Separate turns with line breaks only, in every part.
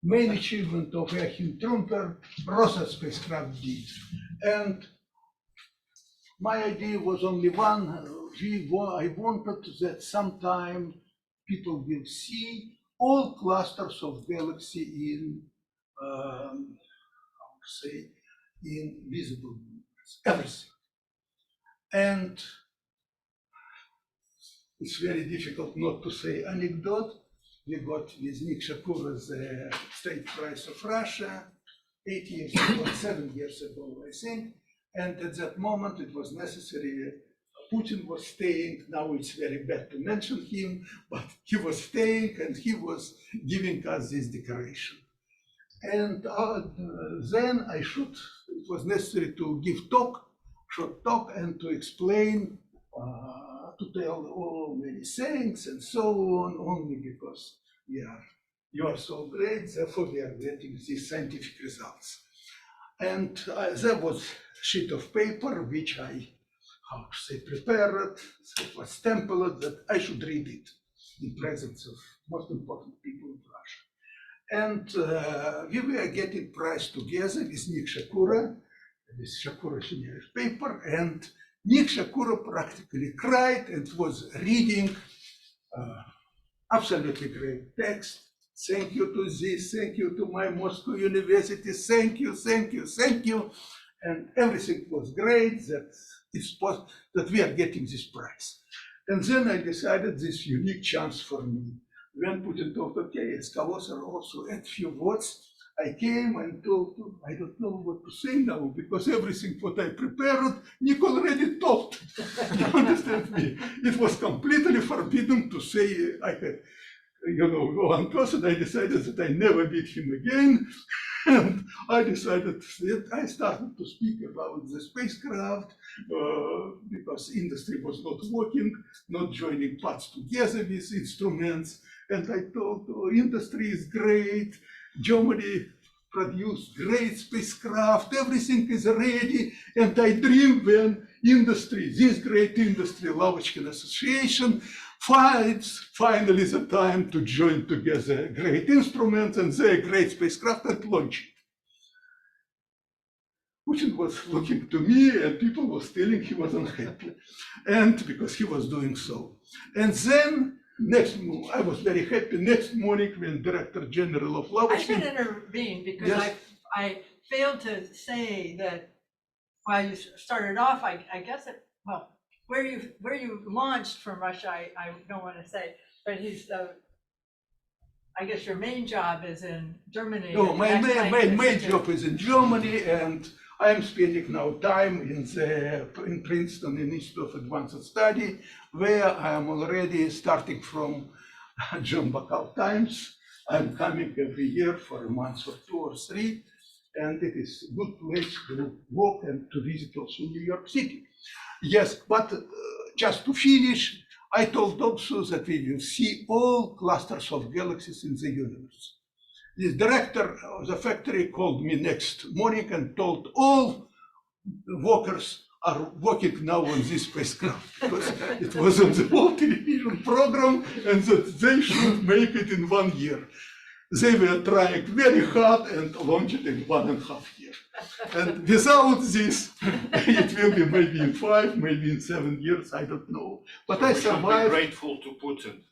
main achievement of Joachim Trumper, Rosa spacecraft did. And my idea was only one. I wanted that sometime people will see all clusters of galaxy in, in visible universe, everything. And it's very difficult not to say anecdote. We got with Nick Shakura the State Prize of Russia 8 years ago, 7 years ago, I think. And at that moment, it was necessary. Putin was staying. Now it's very bad to mention him, but he was staying and he was giving us this decoration. And then it was necessary to give short talk, and to explain, to tell all many things and so on, only because you are so great, therefore we are getting these scientific results. And there was a sheet of paper which I, prepared. It was stamped that I should read it in presence of most important people in Russia. And we were getting prize together with Nick Shakura, with Shakura Sunyaev paper, and Nick Shakura practically cried and was reading absolutely great text. Thank you to this, thank you to my Moscow University, thank you, thank you, thank you. And everything was great, that we are getting this prize. And then I decided this unique chance for me. When Putin told, okay, as co-author also add few words, I came and told him, I don't know what to say now, because everything what I prepared, Nick already talked. You understand me? It was completely forbidden to say, I had, one person. I decided that I never meet him again. And I decided that I started to speak about the spacecraft, because industry was not working, not joining parts together with instruments. And I told, industry is great, Germany produced great spacecraft, everything is ready. And I dream when industry, this great industry, Lavochkin Association, finds finally the time to join together great instruments and their great spacecraft and launch it. Putin was looking to me and people was telling he was unhappy, and because he was doing so. And then I was very happy. Next morning, when Director General of Lavochkin—
I should intervene because yes. I failed to say that while you started off, I guess where you launched from Russia, I don't want to say, but I guess your main job is in Germany.
No, my main job is in Germany, and I am spending now time in Princeton, in Institute of Advanced Study, where I am already starting from John Bacall times. I'm coming every year for a month or 2 or 3, and it is a good place to walk and to visit also New York City. Yes, but just to finish, I told also that we will see all clusters of galaxies in the universe. The director of the factory called me next morning and told all workers are working now on this spacecraft, because it was on the whole television program and that they should make it in 1 year. They were trying very hard and launched it in 1.5 years. And without this, it will be maybe in 5, maybe in 7 years, I don't know. But so I survived.
Be grateful to Putin.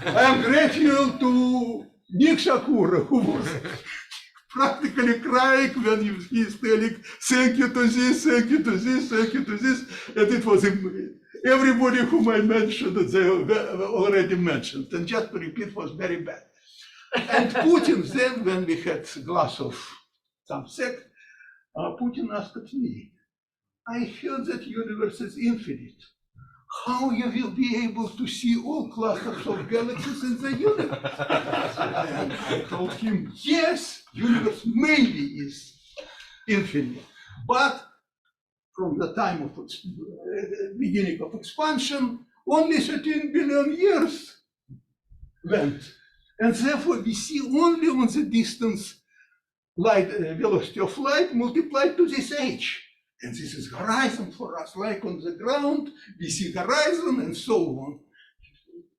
I am grateful to Nick Shakura, who was practically crying when he is telling, thank you to this, thank you to this, thank you to this. And it was everybody whom I mentioned, they already mentioned. And just to repeat, was very bad. And Putin then, when we had a glass of some sec, Putin asked me, I heard that universe is infinite. How you will be able to see all clusters of galaxies in the universe? And I told him, yes, universe maybe is infinite, but from the time of beginning of expansion, only 13 billion years went. And therefore we see only on the distance light, velocity of light multiplied to this h. And this is horizon for us, like on the ground, we see horizon and so on.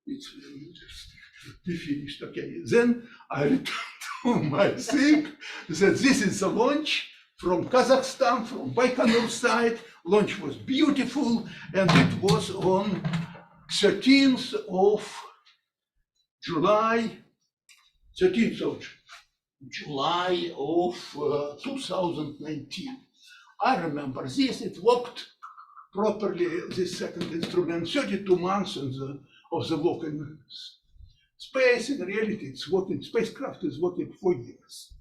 It's very interesting. We finished, okay. Then I returned to whom I think that this is the launch from Kazakhstan, from Baikonur side. Launch was beautiful, and it was on 13th of July, 13th of July of 2019. I remember this, it worked properly, this second instrument, 32 months of the work in space. In reality, it's working, spacecraft is working 4 years.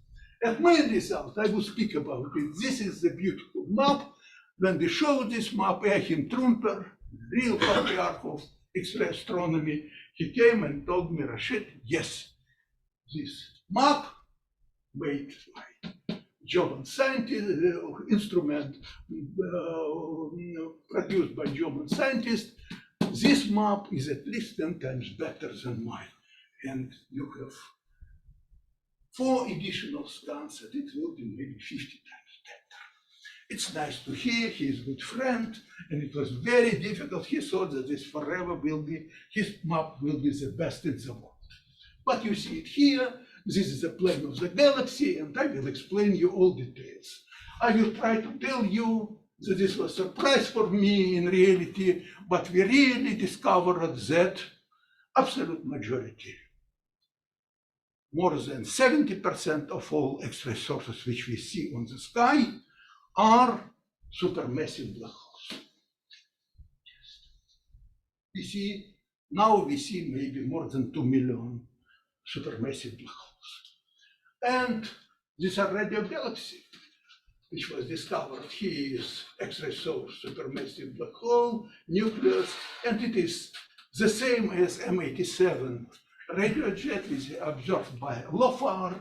And main result, I will speak about it. This is the beautiful map. When we showed this map, Achim Trumper, real patriarch of X-ray astronomy, he came and told me, Rashid, yes, this map made by German scientist, instrument produced by German scientists, this map is at least 10 times better than mine. And you have 4 additional scans, and it will be maybe 50 times better. It's nice to hear, he is a good friend, and it was very difficult. He thought that this forever will be, his map will be the best in the world. But you see it here, this is the plane of the galaxy, and I will explain you all details. I will try to tell you that this was a surprise for me in reality, but we really discovered that absolute majority, more than 70% of all X-ray sources which we see on the sky are supermassive black holes. We see, now we see maybe more than 2 million supermassive black holes. And these are radio galaxy, which was discovered. Here is X-ray source, supermassive black hole, nucleus, and it is the same as M87 radio jet, which is observed by LOFAR,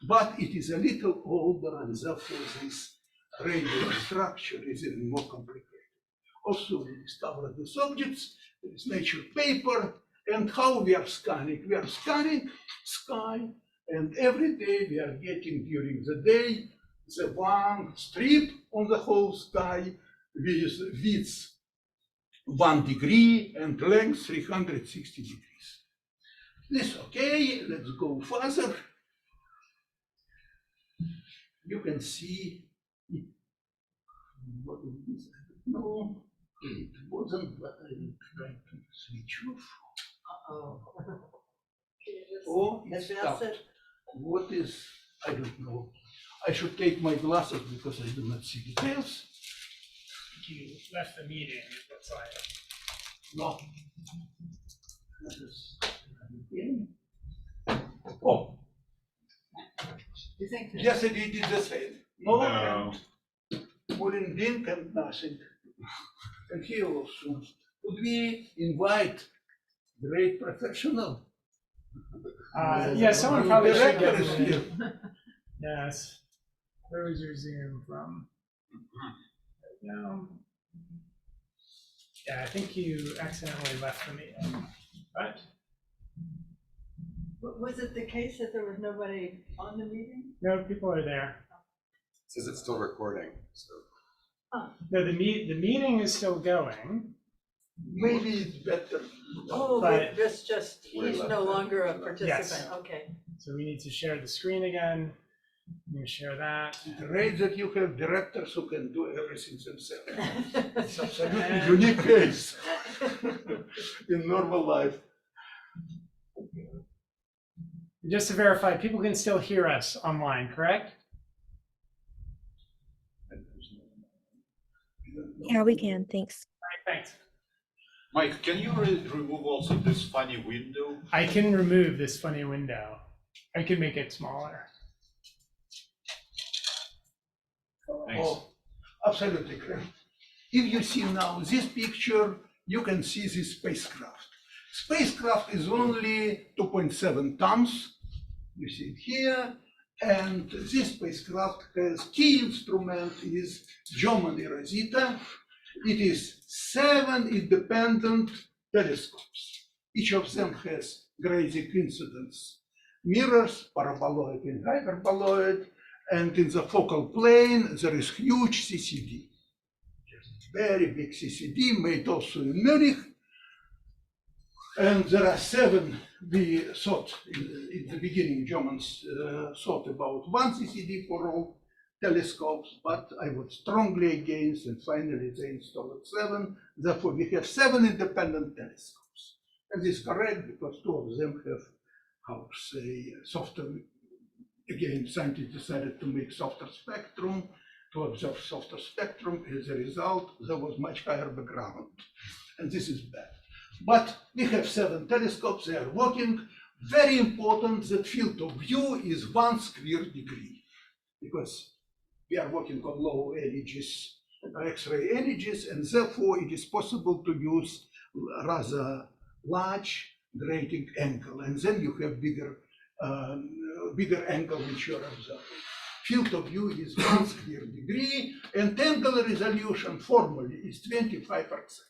but it is a little older, and therefore this radio structure is even more complicated. Also, we discovered these objects, there is Nature paper, and how we are scanning. We are scanning sky, and every day we are getting during the day the one strip on the whole sky with width 1 degree and length 360 degrees. This okay, let's go further. You can see what is this? I don't know. It wasn't, but I will try to switch off. Oh, it stopped. What is, I don't know. I should take my glasses because I do not see details.
You left the meeting, that's why.
No. That is, oh.
You think?
Yesterday did the same. No. Wouldn't drink and nothing. And here also. Would we invite great professional?
Yeah, someone probably should
Director
get
is
me.
here.
Yes. Where was your Zoom from? No. Yeah, I think you accidentally left the meeting, right?
Was it the case that there was nobody on the meeting?
No, people are there.
It says it's still recording, so.
No, the meeting is still going.
Maybe it's better.
Oh,
But-
but this just, he's no longer a participant,
Yes.
okay.
So we need to share the screen again. I'm going to share that.
Great that you have directors who can do everything themselves. It's absolutely unique case in normal life.
Just to verify, people can still hear us online, correct?
Yeah, we can, thanks.
All right, thanks.
Mike, can you remove also this funny window?
I can remove this funny window. I can make it smaller.
Thanks.
Oh, absolutely correct. If you see now this picture, you can see this spacecraft. Spacecraft is only 2.7 tons. You see it here. And this spacecraft has key instrument is German eRosita. It is 7 independent telescopes. Each of them has Garching coincidence mirrors, paraboloid and hyperboloid, and in the focal plane there is huge CCD. Very big CCD made also in Munich. And there are 7, we thought in the beginning, Germans thought about 1 CCD for all telescopes, but I was strongly against, and finally they installed 7. Therefore, we have 7 independent telescopes. And this is correct because 2 of them have, how to say, softer, again, scientists decided to make softer spectrum, to observe softer spectrum. As a result, there was much higher background. And this is bad. But we have 7 telescopes, they are working. Very important that field of view is 1 square degree, because we are working on low energies, X-ray energies, and therefore it is possible to use rather large grating angle, and then you have bigger angle which you are observing. Field of view is 1 square degree, and angular resolution formally is 25 arcsecond.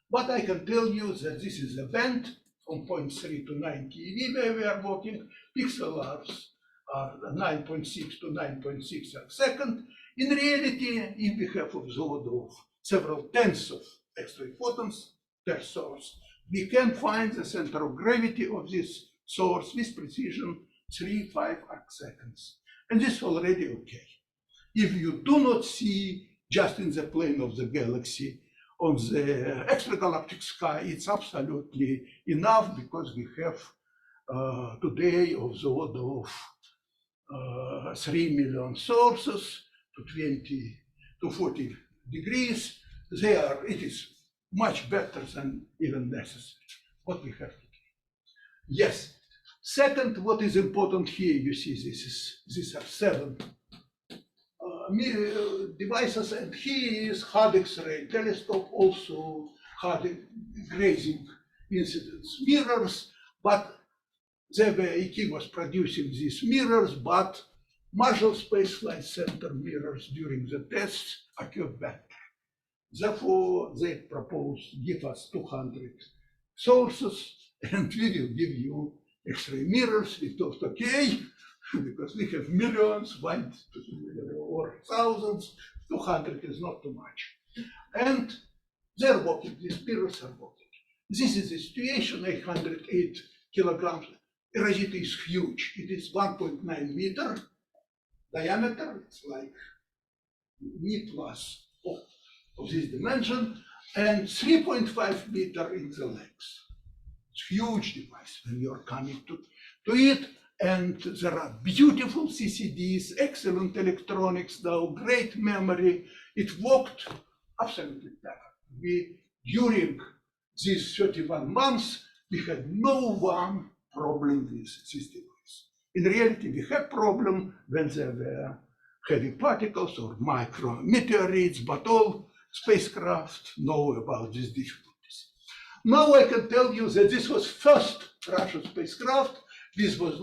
But I can tell you that this is a band from 0.3 to 9 keV where we are working. Pixelars are 9.6 to 9.6 arcsecond. In reality, if we have observed of several tens of X-ray photons per source, we can find the center of gravity of this source with precision 3-5 arcseconds. And this is already okay. If you do not see just in the plane of the galaxy, on the extragalactic sky, it's absolutely enough because we have today of the order of 3 million sources to 20 to 40 degrees. It is much better than even necessary, what we have today. Yes. Second, what is important here, you see, these are 7 devices, and here is hard X-ray telescope, also hard grazing incidence mirrors, but the VAK was producing these mirrors, but Marshall Space Flight Center mirrors during the tests occurred better. Therefore, they proposed give us 200 sources, and we will give you X-ray mirrors. We thought, okay, because we have millions, or thousands, 200 is not too much. And they're working, these mirrors are working. This is the situation, 808 kilograms. eRosita is huge. It is 1.9 meter diameter. It's like me plus of this dimension, and 3.5 meter in the legs. It's a huge device when you're coming to it. And there are beautiful CCDs, excellent electronics, now great memory. It worked absolutely perfect. During these 31 months, we had no one problem with this device. In reality, we had problem when there were heavy particles or micro meteorites, but all spacecraft know about these difficulties. Now I can tell you that this was first Russian spacecraft. This was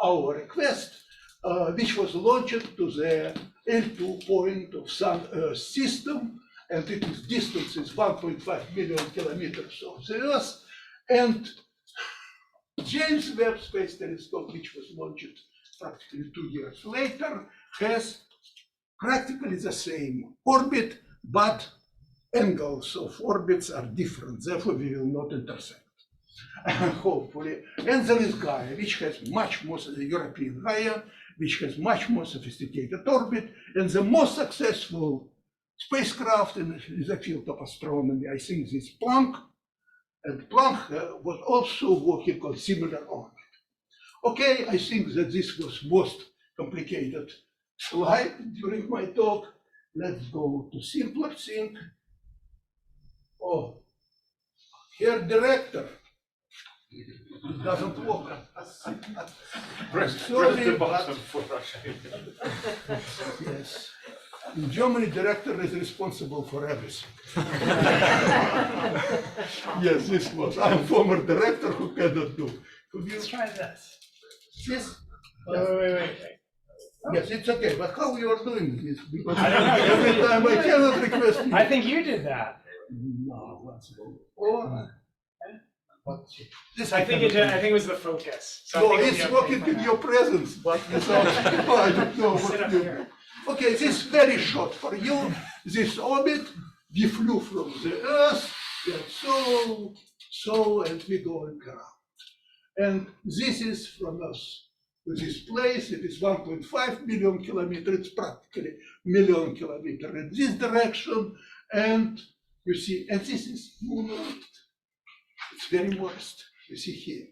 our request, which was launched to the L2 point of Sun-Earth system, and its distance is 1.5 million kilometers of the Earth. And James Webb Space Telescope, which was launched practically 2 years later, has practically the same orbit, but angles of orbits are different. Therefore, we will not intersect. Hopefully. And there is GAJA, which has much more, the European GAJA, which has much more sophisticated orbit, and the most successful spacecraft in the field of astronomy, I think, this Planck. And Planck was also working on similar orbit. Okay, I think that this was most complicated slide during my talk. Let's go to simpler thing. Oh, here, director. It doesn't work.
Press
Sorry,
the
but-
button for Rashid.
Yes. In Germany, director is responsible for everything. Yes, this was. I'm former director who cannot do. Could you
Let's try this.
this?
Wait.
Yes, it's okay. But how you are doing this? Because
I don't know.
every time I cannot request.
I think you did that.
No, what's or but this
I think it was the focus. So I
No,
think it'll
it's
be okay
working
for
in
now.
your presence, but without, I don't know
Sit
what
up
you
here.
do. Okay, this is very short for you. This orbit, we flew from the Earth, and so So, and we're going around. And this is from Earth to this place. It is 1.5 million kilometers. It's practically million kilometers in this direction. And you see, and this is moon orbit. It's very modest, you see here.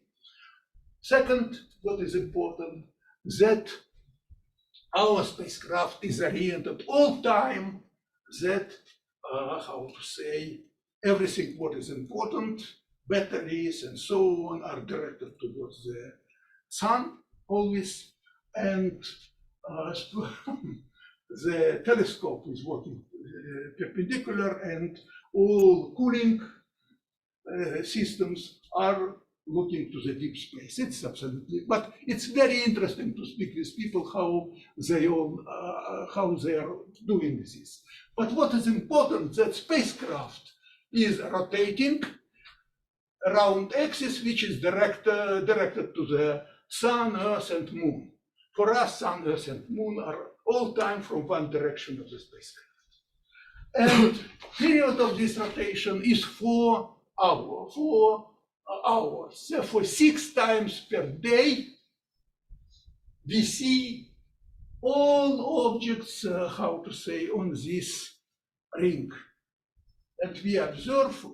Second, what is important, that our spacecraft is oriented all time that, how to say, everything what is important, batteries and so on are directed towards the sun always, and the telescope is working perpendicular, and all cooling systems are looking to the deep space. It's absolutely, but it's very interesting to speak with people how they are doing this. But what is important, that spacecraft is rotating around axis which is directed to the sun, earth, and moon. For us, sun, earth, and moon are all time from one direction of the spacecraft. And period of this rotation is 4 hours. Therefore, 6 times per day, we see all objects, how to say, on this ring. And we observe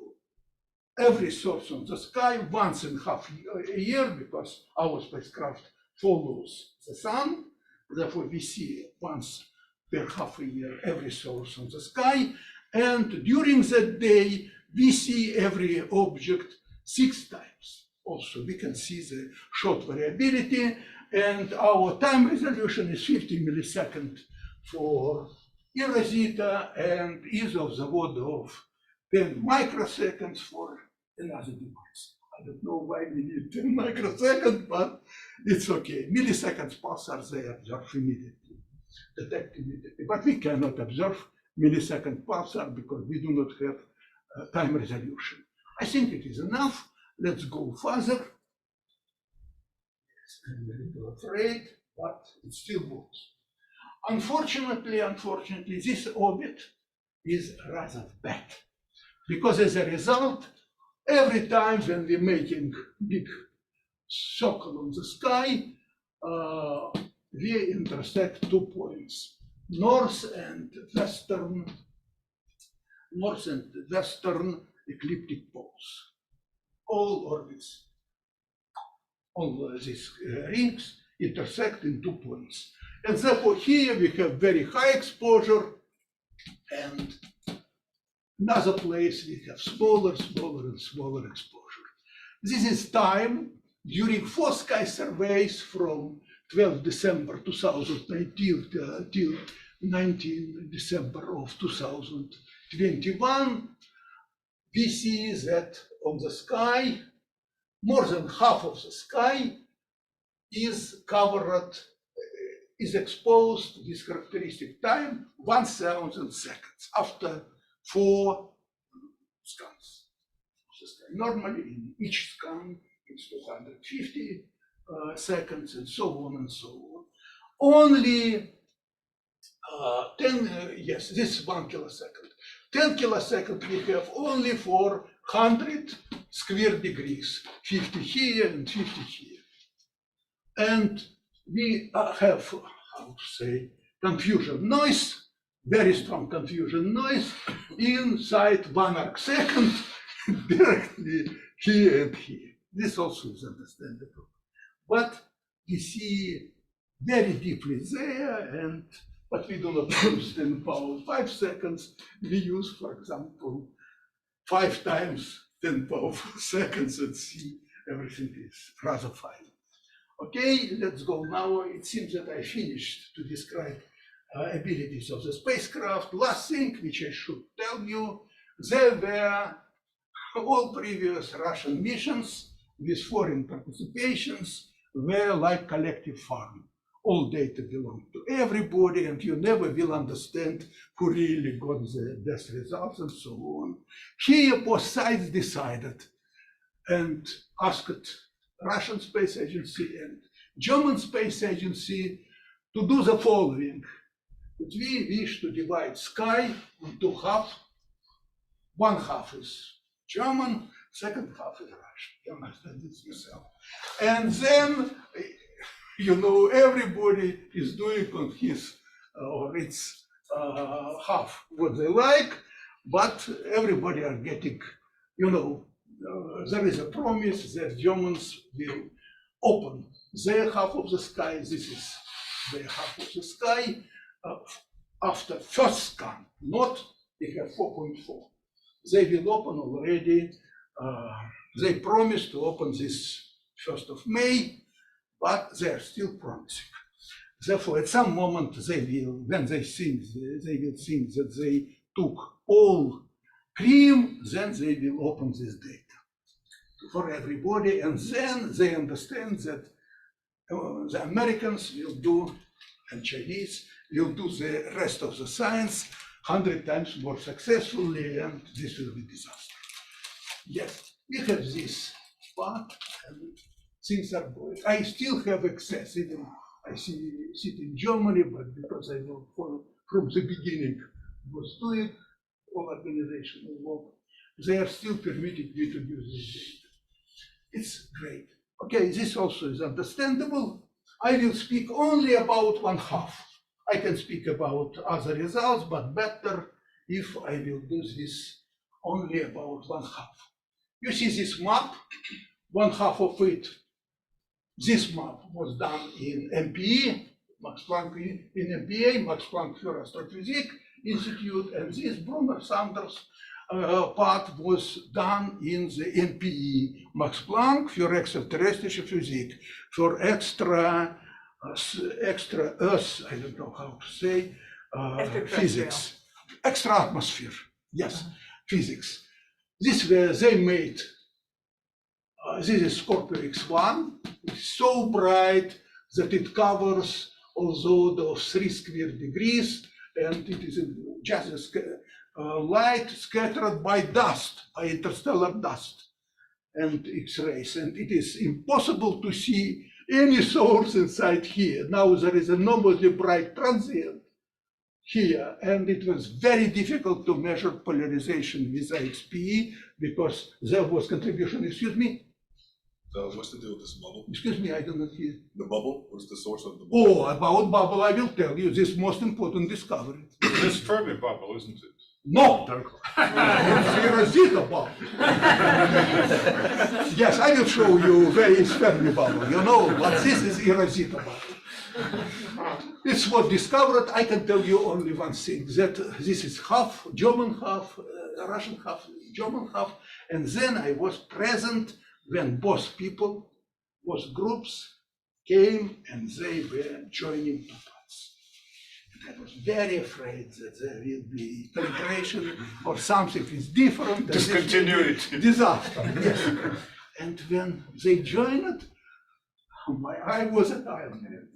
every source on the sky once in half a year, because our spacecraft follows the sun. Therefore, we see once per half a year every source on the sky. And during that day, we see every object 6 times. Also, we can see the short variability, and our time resolution is 50 milliseconds for eRosita, and is of the order of 10 microseconds for another device. I don't know why we need 10 microseconds, but it's okay. Milliseconds pulsars, they observe immediately, detect immediately. But we cannot observe millisecond pulsar because we do not have time resolution. I think it is enough. Let's go further. Yes, I'm a little afraid, but it still works. Unfortunately, this orbit is rather bad, because as a result, every time when we're making big circle on the sky, we intersect 2 points, north and western ecliptic poles. All orbits, all these rings intersect in 2 points. And therefore here we have very high exposure, and another place we have smaller and smaller exposure. This is time during 4 sky surveys from 12 December 2019 till 19 December of 2021. We see that on the sky, more than half of the sky is covered, is exposed to this characteristic time, 1000 seconds after 4 scans. Normally, in each scan, it's 250 seconds, and so on and so on. Only 10, yes, this is 1 kilosecond. 10 kiloseconds we have only for 100 square degrees, 50 here and 50 here. And we have, how to say, confusion noise, very strong confusion noise inside 1 arc second, directly here and here. This also is understandable. But we see very deeply there, but we do not use 10 power 5 seconds. We use, for example, 5 times 10 power 4 seconds, and see everything is rather fine. Okay, let's go now. It seems that I finished to describe abilities of the spacecraft. Last thing which I should tell you, there were all previous Russian missions with foreign participations were like collective farm. All data belong to everybody, and you never will understand who really got the best results and so on. Here, both sides decided and asked Russian Space Agency and German Space Agency to do the following. That we wish to divide sky into half. 1 half is German, second half is Russian. You understand this yourself. And then, you know, everybody is doing on his or its half what they like, but everybody are getting, you know, there is a promise that Germans will open their half of the sky. This is their half of the sky after first scan, not they have 4.4. They will open already. They promised to open this 1st of May, but they are still promising. Therefore, at some moment they will, when they think, they will think that they took all cream, then they will open this data for everybody, and then they understand that the Americans will do, and Chinese will do the rest of the science 100 times more successfully, and this will be disaster. Yes, we have this part, and things are going. I still have access, even I sit in Germany, but because I know from the beginning was doing all organizational work, they are still permitting me to use this data. It's great. Okay, this also is understandable. I will speak only about one half. I can speak about other results, but better if I will do this only about one half. You see this map, one half of it. This map was done in MPE, Max Planck in MPA, Max Planck for Astrophysics Institute, and this Brunner-Sanders part was done in the MPE, Max Planck for extraterrestrial physics, for extra Earth, I don't know how to say, physics, extra atmosphere, yes, physics. This where they made. This is Scorpio X1. It's so bright that it covers although those 3 square degrees, and it is just light scattered by dust, by interstellar dust and X-rays, and it is impossible to see any source inside here. Now there is enormously bright transient here, and it was very difficult to measure polarization with IXPE because there was contribution, excuse me?
What's the deal with this bubble?
Excuse me, I do not hear.
The bubble? What's the source of the bubble?
Oh, about bubble, I will tell you this most important discovery.
This Fermi bubble, isn't it?
No, it's eRosita bubble. Yes, I will show you where is Fermi bubble, you know, but this is eRosita bubble. It's what discovered. I can tell you only one thing, that this is half German, half Russian, half German, half, and then I was present when both people, both groups came and they were joining two parts. And I was very afraid that there will be calibration or something is different.
Discontinuity.
Disaster, yes. And when they joined, my eye was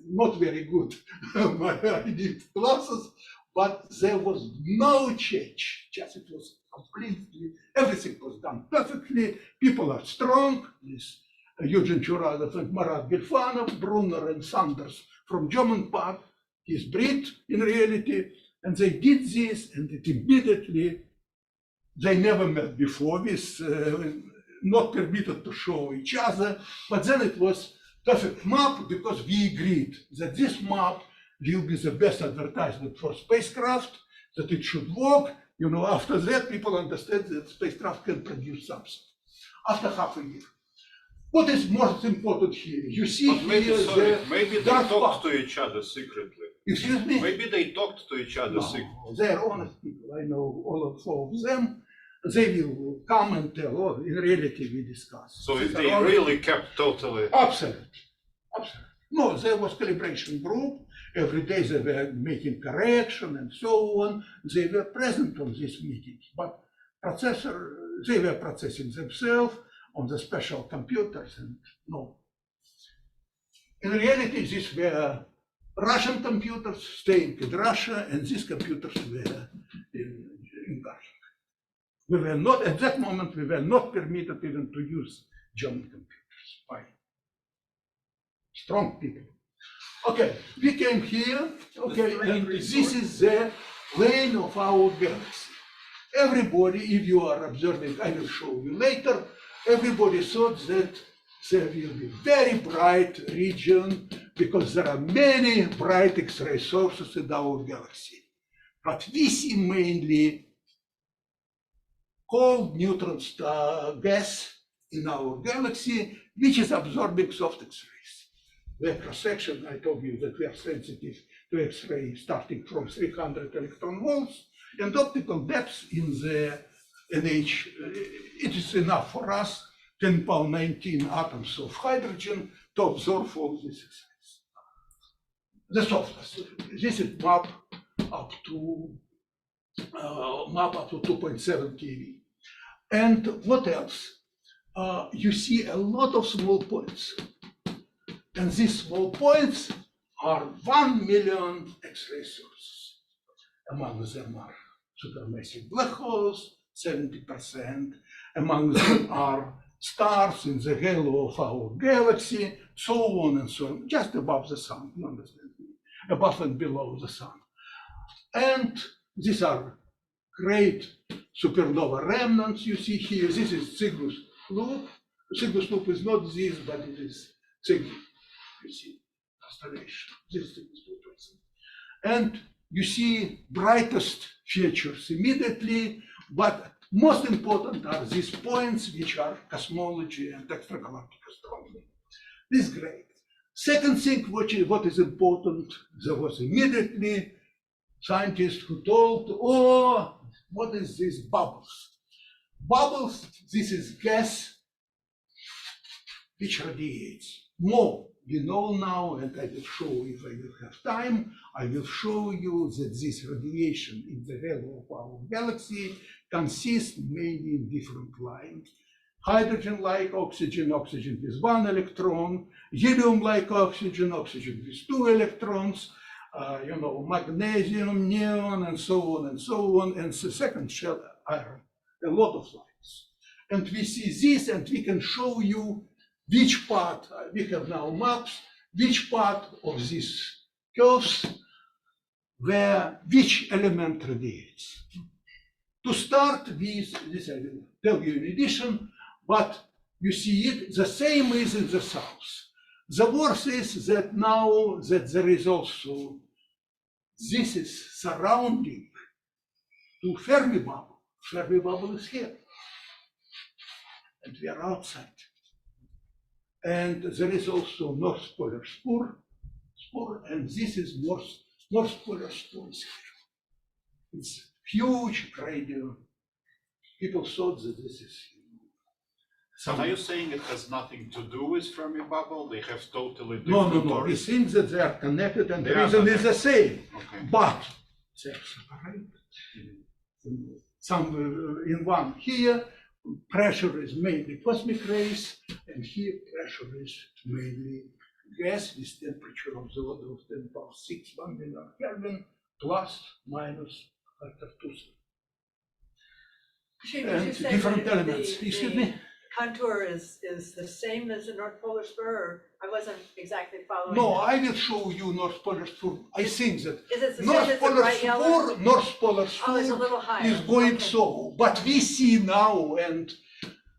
not very good. I did classes, but there was no change. Just it was completely, everything was done perfectly. People are strong. This Eugene Churadov and Marat Gelfanov, Brunner and Sanders from German part. He's Brit in reality, and they did this, and it immediately, they never met before with not permitted to show each other, but then it was perfect map because we agreed that this map will be the best advertisement for spacecraft, that it should work. You know, after that, people understand that spacecraft can produce something. After half a year. What is most important here? You see
But maybe,
here
sorry, maybe they
dark
talked
part.
to each other secretly.
Excuse me?
Maybe they talked to each other
No,
secretly.
they're honest people. I know all of 4 of them. They will come and tell, oh, in reality, we discussed.
So if
They're
they
honest.
really kept totally.
Absolutely. Absolutely. No, there was calibration group. Every day they were making correction and so on. They were present on these meetings, but they were processing themselves on the special computers and no. In reality, these were Russian computers staying in Russia, and these computers were in Garching. We were not, at that moment, we were not permitted even to use German computers by strong people. Okay, we came here, okay, and this is the plane of our galaxy. Everybody, if you are observing, I will show you later, everybody thought that there will be very bright region because there are many bright X-ray sources in our galaxy. But we see mainly cold neutron star gas in our galaxy, which is absorbing soft X-rays. The cross-section, I told you that we are sensitive to X-ray starting from 300 electron volts, and optical depth in the NH, it is enough for us, 10 power 19 atoms of hydrogen to absorb all these X-rays. The softest, this is map up to 2.7 keV. And what else? You see a lot of small points. And these small points are 1 million X-ray sources. Among them are supermassive black holes, 70%. Among them are stars in the halo of our galaxy, so on and so on, just above the sun, you understand me? Above and below the sun. And these are great supernova remnants you see here. This is Cygnus loop. Cygnus loop is not this, but it is Cygnus. You see, constellation. This is Cygnus loop. And you see brightest features immediately, but most important are these points, which are cosmology and extragalactic astronomy. This is great. Second thing, what is important, there was immediately scientists who told, oh, what is this bubbles? Bubbles, this is gas which radiates. More we know now, and I will show, if I will have time, I will show you that this radiation in the halo of our galaxy consists mainly in different lines. Hydrogen like oxygen, oxygen with 1 electron, helium like oxygen, oxygen with 2 electrons, magnesium, neon, and so on and so on, and the second shell iron, a lot of lines. And we see this, and we can show you which part, we have now maps, which part of these curves where which element radiates. To start with, this I will tell you in addition, but you see it, the same is in the south. The worst is that now that there is also, this is surrounding to Fermi bubble. Fermi bubble is here, and we are outside. And there is also North Polar spur, and this is North Polar spur is here. It's huge gradient. People thought that this is.
Are you saying it has nothing to do with Fermi bubble? They have totally
No.
different.
We think that they are connected, and the reason is the same.
Okay.
But they are separated. Some in one here, pressure is mainly cosmic rays, and here pressure is mainly gas with temperature of the order of 10 power 6, 1 million Kelvin, plus, minus, factor 2.
Rashid, did you
And
say
different
that
elements. Excuse me?
contour is the same as the North Polar spur, or I wasn't exactly following.
No,
that.
I will show you North Polar spur. I think that
Is it the same
North
as the
Polar
bright yellow?
spur, North Polar
Oh, it's a
spur
little higher.
is going
Okay.
so. But we see now, and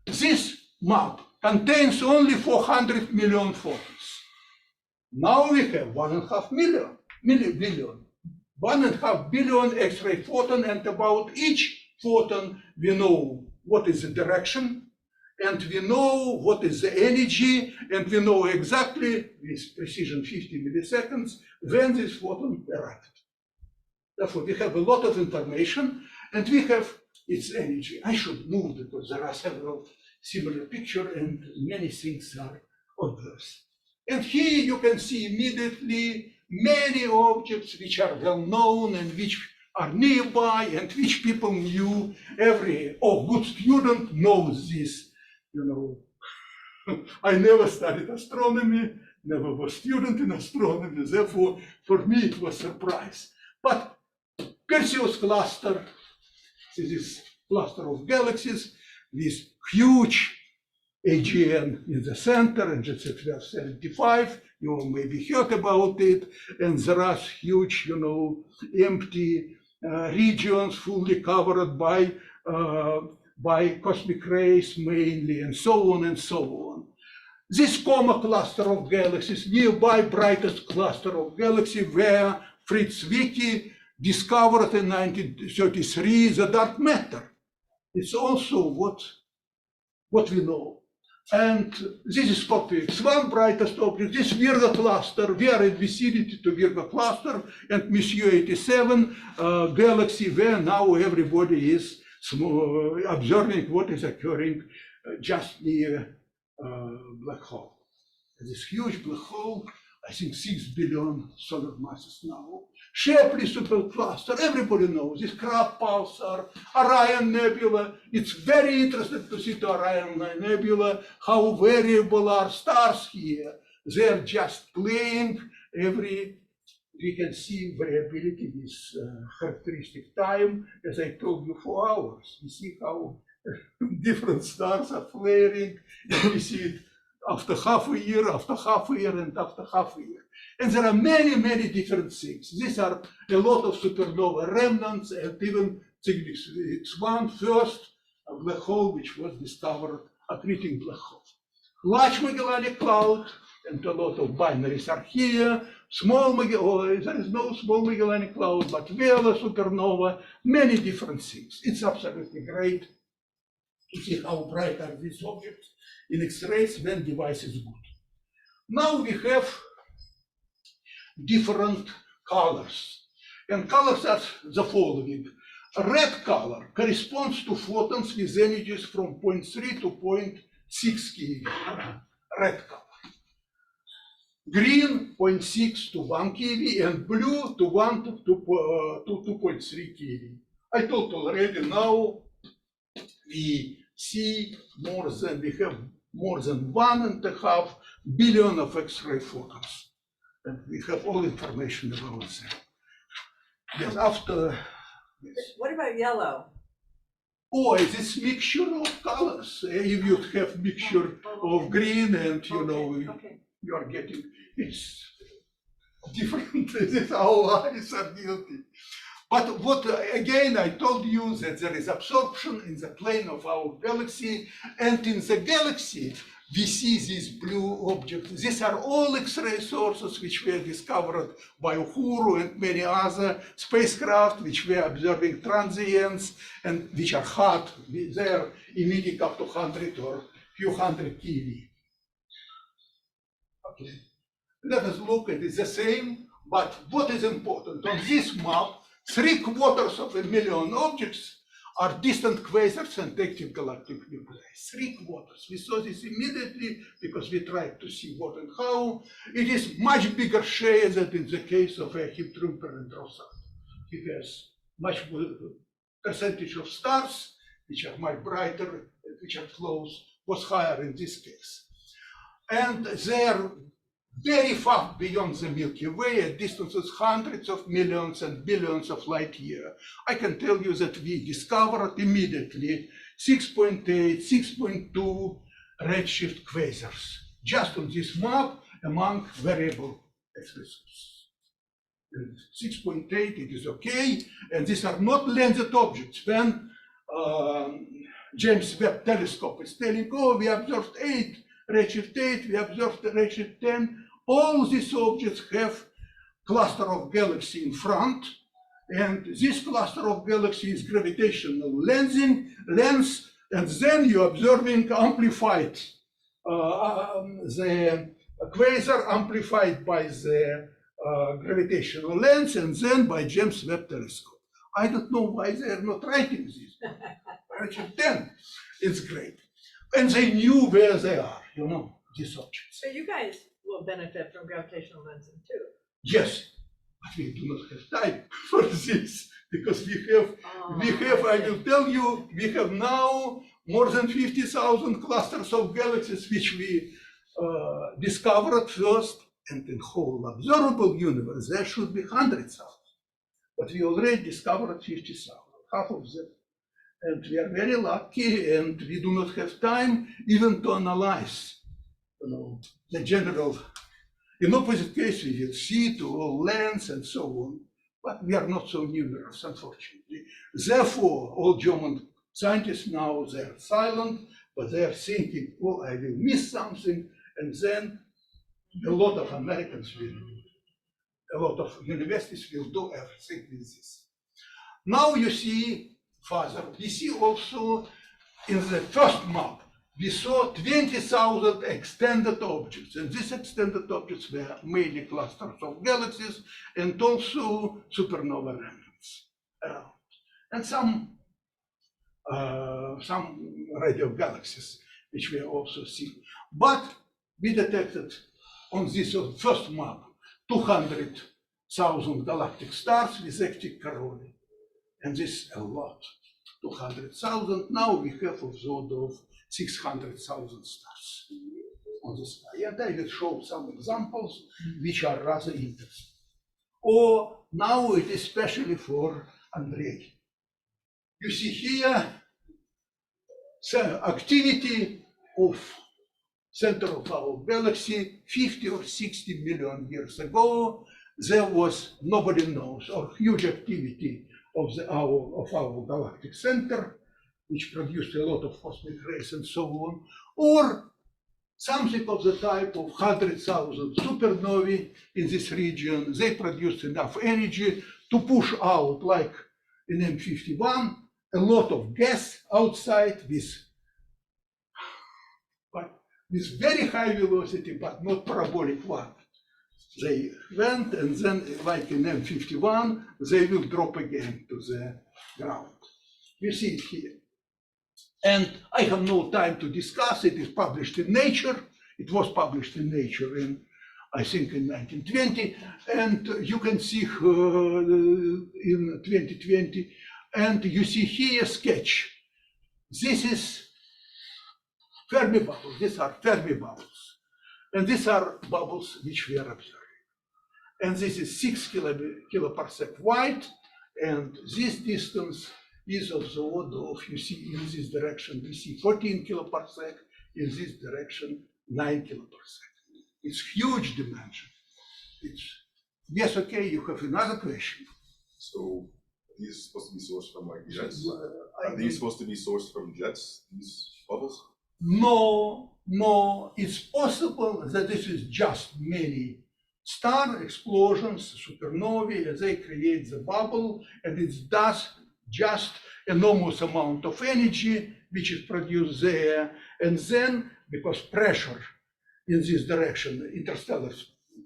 this map contains only 400 million photons. Now we have 1.5 billion, 1.5 billion X-ray photon, and about each photon we know what is the direction, and we know what is the energy, and we know exactly, with precision 50 milliseconds, when this photon arrived. Therefore, we have a lot of information, and we have its energy. I should move because there are several similar pictures, and many things are obvious. And here you can see immediately many objects which are well known and which are nearby and which people knew. Every good student knows this. I never studied astronomy, never was student in astronomy, therefore for me it was a surprise. But Perseus cluster, this is cluster of galaxies with huge AGN in the center, and it's at 1275, you maybe heard about it, and there are huge, empty regions fully covered by by cosmic rays mainly, and so on and so on. This Coma cluster of galaxies, nearby brightest cluster of galaxies, where Fritz Zwicky discovered in 1933 the dark matter. It's also what we know. And this is Fe XI, brightest object. This Virgo cluster, we are in vicinity to Virgo cluster, and Monsieur 87 galaxy, where now everybody is observing what is occurring just near black hole. This huge black hole, I think 6 billion solar masses now. Shapley supercluster, everybody knows this Crab pulsar, Orion Nebula. It's very interesting to see the Orion Nebula, how variable are stars here. They're just playing we can see variability with characteristic time, as I told you, 4 hours. You see how different stars are flaring, and we see it after half a year, and after half a year. And there are many, many different things. These are a lot of supernova remnants, and even Cygnus X1, first black hole which was discovered, accreting black hole. Large Magellanic Cloud, and a lot of binaries are here. There is no small Magellanic Cloud, but Vela supernova, many different things. It's absolutely great to see how bright are these objects in X-rays when device is good. Now we have different colors, and colors are the following. Red color corresponds to photons with energies from 0.3 to 0.6 keV, red color. Green 0.6 to 1 keV, and blue to 1 to 2.3 keV. I told already, now we see we have more than 1.5 billion of X-ray photons. And we have all information about them. Yes, after. Yes.
What about yellow?
Oh, this mixture of colors. If you have mixture of green and you are getting, it's different. This is how eyes are guilty. But what, again, I told you that there is absorption in the plane of our galaxy, and in the galaxy, we see these blue objects. These are all X-ray sources which were discovered by Uhuru and many other spacecraft which were observing transients and which are hot. They're emitting up to 100 or few hundred keV. Okay, let us look at it the same, but what is important? On this map, 3/4 of a million objects are distant quasars and active galactic nuclei. 3/4. We saw this immediately because we tried to see what and how. It is much bigger share than in the case of Trumper and Rashid. It has much percentage of stars, which are much brighter, which are close, was higher in this case. And they're very far beyond the Milky Way at distances hundreds of millions and billions of light years. I can tell you that we discovered immediately 6.8, 6.2 redshift quasars, just on this map among variable X-ray sources. 6.8, it is okay, and these are not lensed objects. When James Webb telescope is telling, oh, we observed 8, redshift 8, we observed redshift 10, all these objects have cluster of galaxy in front, and this cluster of galaxy is gravitational lens, and then you're observing amplified, the quasar amplified by the gravitational lens, and then by James Webb telescope. I don't know why they are not writing this. Redshift 10, it's great. And they knew where they are, these objects.
So you guys will benefit from gravitational lensing too.
Yes, but we do not have time for this because we have, I will tell you, we have now more than 50,000 clusters of galaxies which we discovered first, and in whole observable universe there should be 100,000. But we already discovered 50,000, half of them. And we are very lucky, and we do not have time even to analyze the general. In opposite case, we will see to all lens and so on, but we are not so numerous, unfortunately. Therefore, all German Scientists now, they're silent, but they're thinking, oh, I will miss something, and then a lot of Americans will do it. A lot of universities will do everything with this. Now you see further, we see also in the first map, we saw 20,000 extended objects, and these extended objects were mainly clusters of galaxies and also supernova remnants around, and some radio galaxies, which we also see. But we detected on this first map 200,000 galactic stars with active coronae, and this is a lot. 200,000. Now we have of sort of 600,000 stars on the sky. And I will show some examples which are rather interesting. Or now it is especially for Andrei. You see here the activity of center of our galaxy 50 or 60 million years ago. There was, nobody knows, or huge activity of our galactic center, which produced a lot of cosmic rays and so on, or something of the type of 100,000 supernovae in this region. They produced enough energy to push out, like in M51, a lot of gas outside with very high velocity, but not parabolic one. They went, and then, like in M51, they will drop again to the ground. You see it here. And I have no time to discuss it. It's published in Nature. It was published in Nature in, I think, in 1920. And you can see in 2020. And you see here a sketch. This is Fermi bubbles. These are Fermi bubbles. And these are bubbles which we are observing. And this is 6 kiloparsec wide. And this distance is of the order of, you see, in this direction, we see 14 kiloparsec, in this direction, 9 kiloparsec. It's huge dimension. It's, yes, okay, you have another question.
So these supposed to be sourced from like jets? Are these supposed to be sourced from jets, these bubbles?
No, it's possible that this is just many star explosions, supernovae, they create the bubble, and it does just enormous amount of energy which is produced there, and then because pressure in this direction, interstellar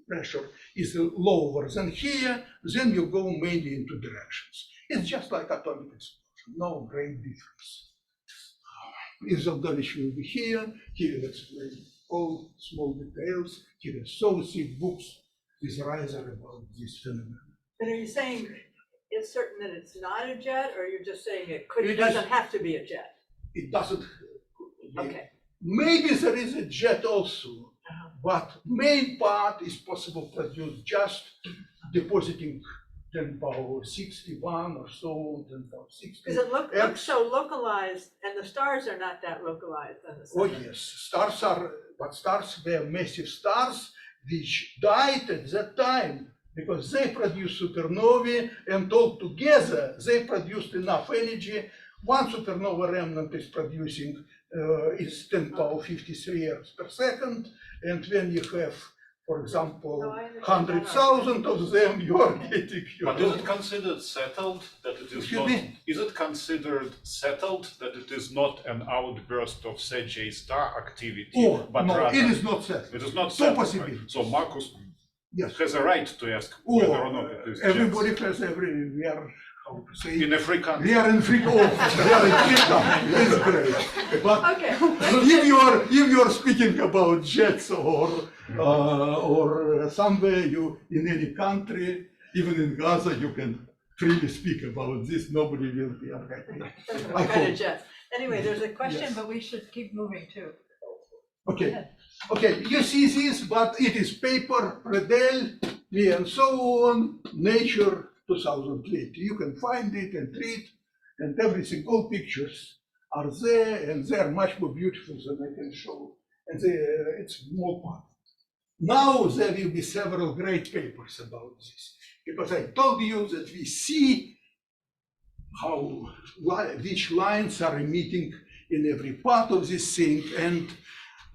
pressure, is lower than here, then you go mainly into directions. It's just like atomic explosion, no great difference. Izaldovich will be here, he will explain all small details, he will so thick books with Reiser about this phenomenon.
But are you saying it's certain that it's not a jet, or you're just saying it
It
doesn't have to be a jet?
It doesn't.
Okay.
Maybe there is a jet also, but main part is possible produced just depositing 10 power 61 or so, 10 power 60.
Because it looks so localized, and the stars are not that localized on the sun.
Oh yes, stars are, but stars were massive stars which died at that time because they produced supernovae, and all together they produced enough energy. One supernova remnant is producing is 10 power 53 years per second, and when you have, for example, 100,000 of them, you are getting.
But is it considered settled that it is
Excuse
not?
me?
Is it considered settled that it is not an outburst of Sagittarius star activity?
Oh,
but
no,
rather,
it is not settled.
It is not
So
settled.
possible.
Right? So Marcus
Yes.
has a right to ask whether or not it is.
Everybody
jets.
has we are, how to say,
In a free country.
we are in free we are in free country. It's great. But
Okay.
if you are speaking about jets or somewhere you in any country, even in Gaza, you can freely speak about this. Nobody will be unhappy. I
Kind
hope.
of jet. Anyway, there's a question,
Yes.
but we should keep moving too.
Okay. Okay, you see this, but it is paper, Predel, and so on, Nature 2020. You can find it and read, and everything, all pictures are there, and they are much more beautiful than I can show. And it's more part. Now there will be several great papers about this, because I told you that we see which lines are emitting in every part of this thing. And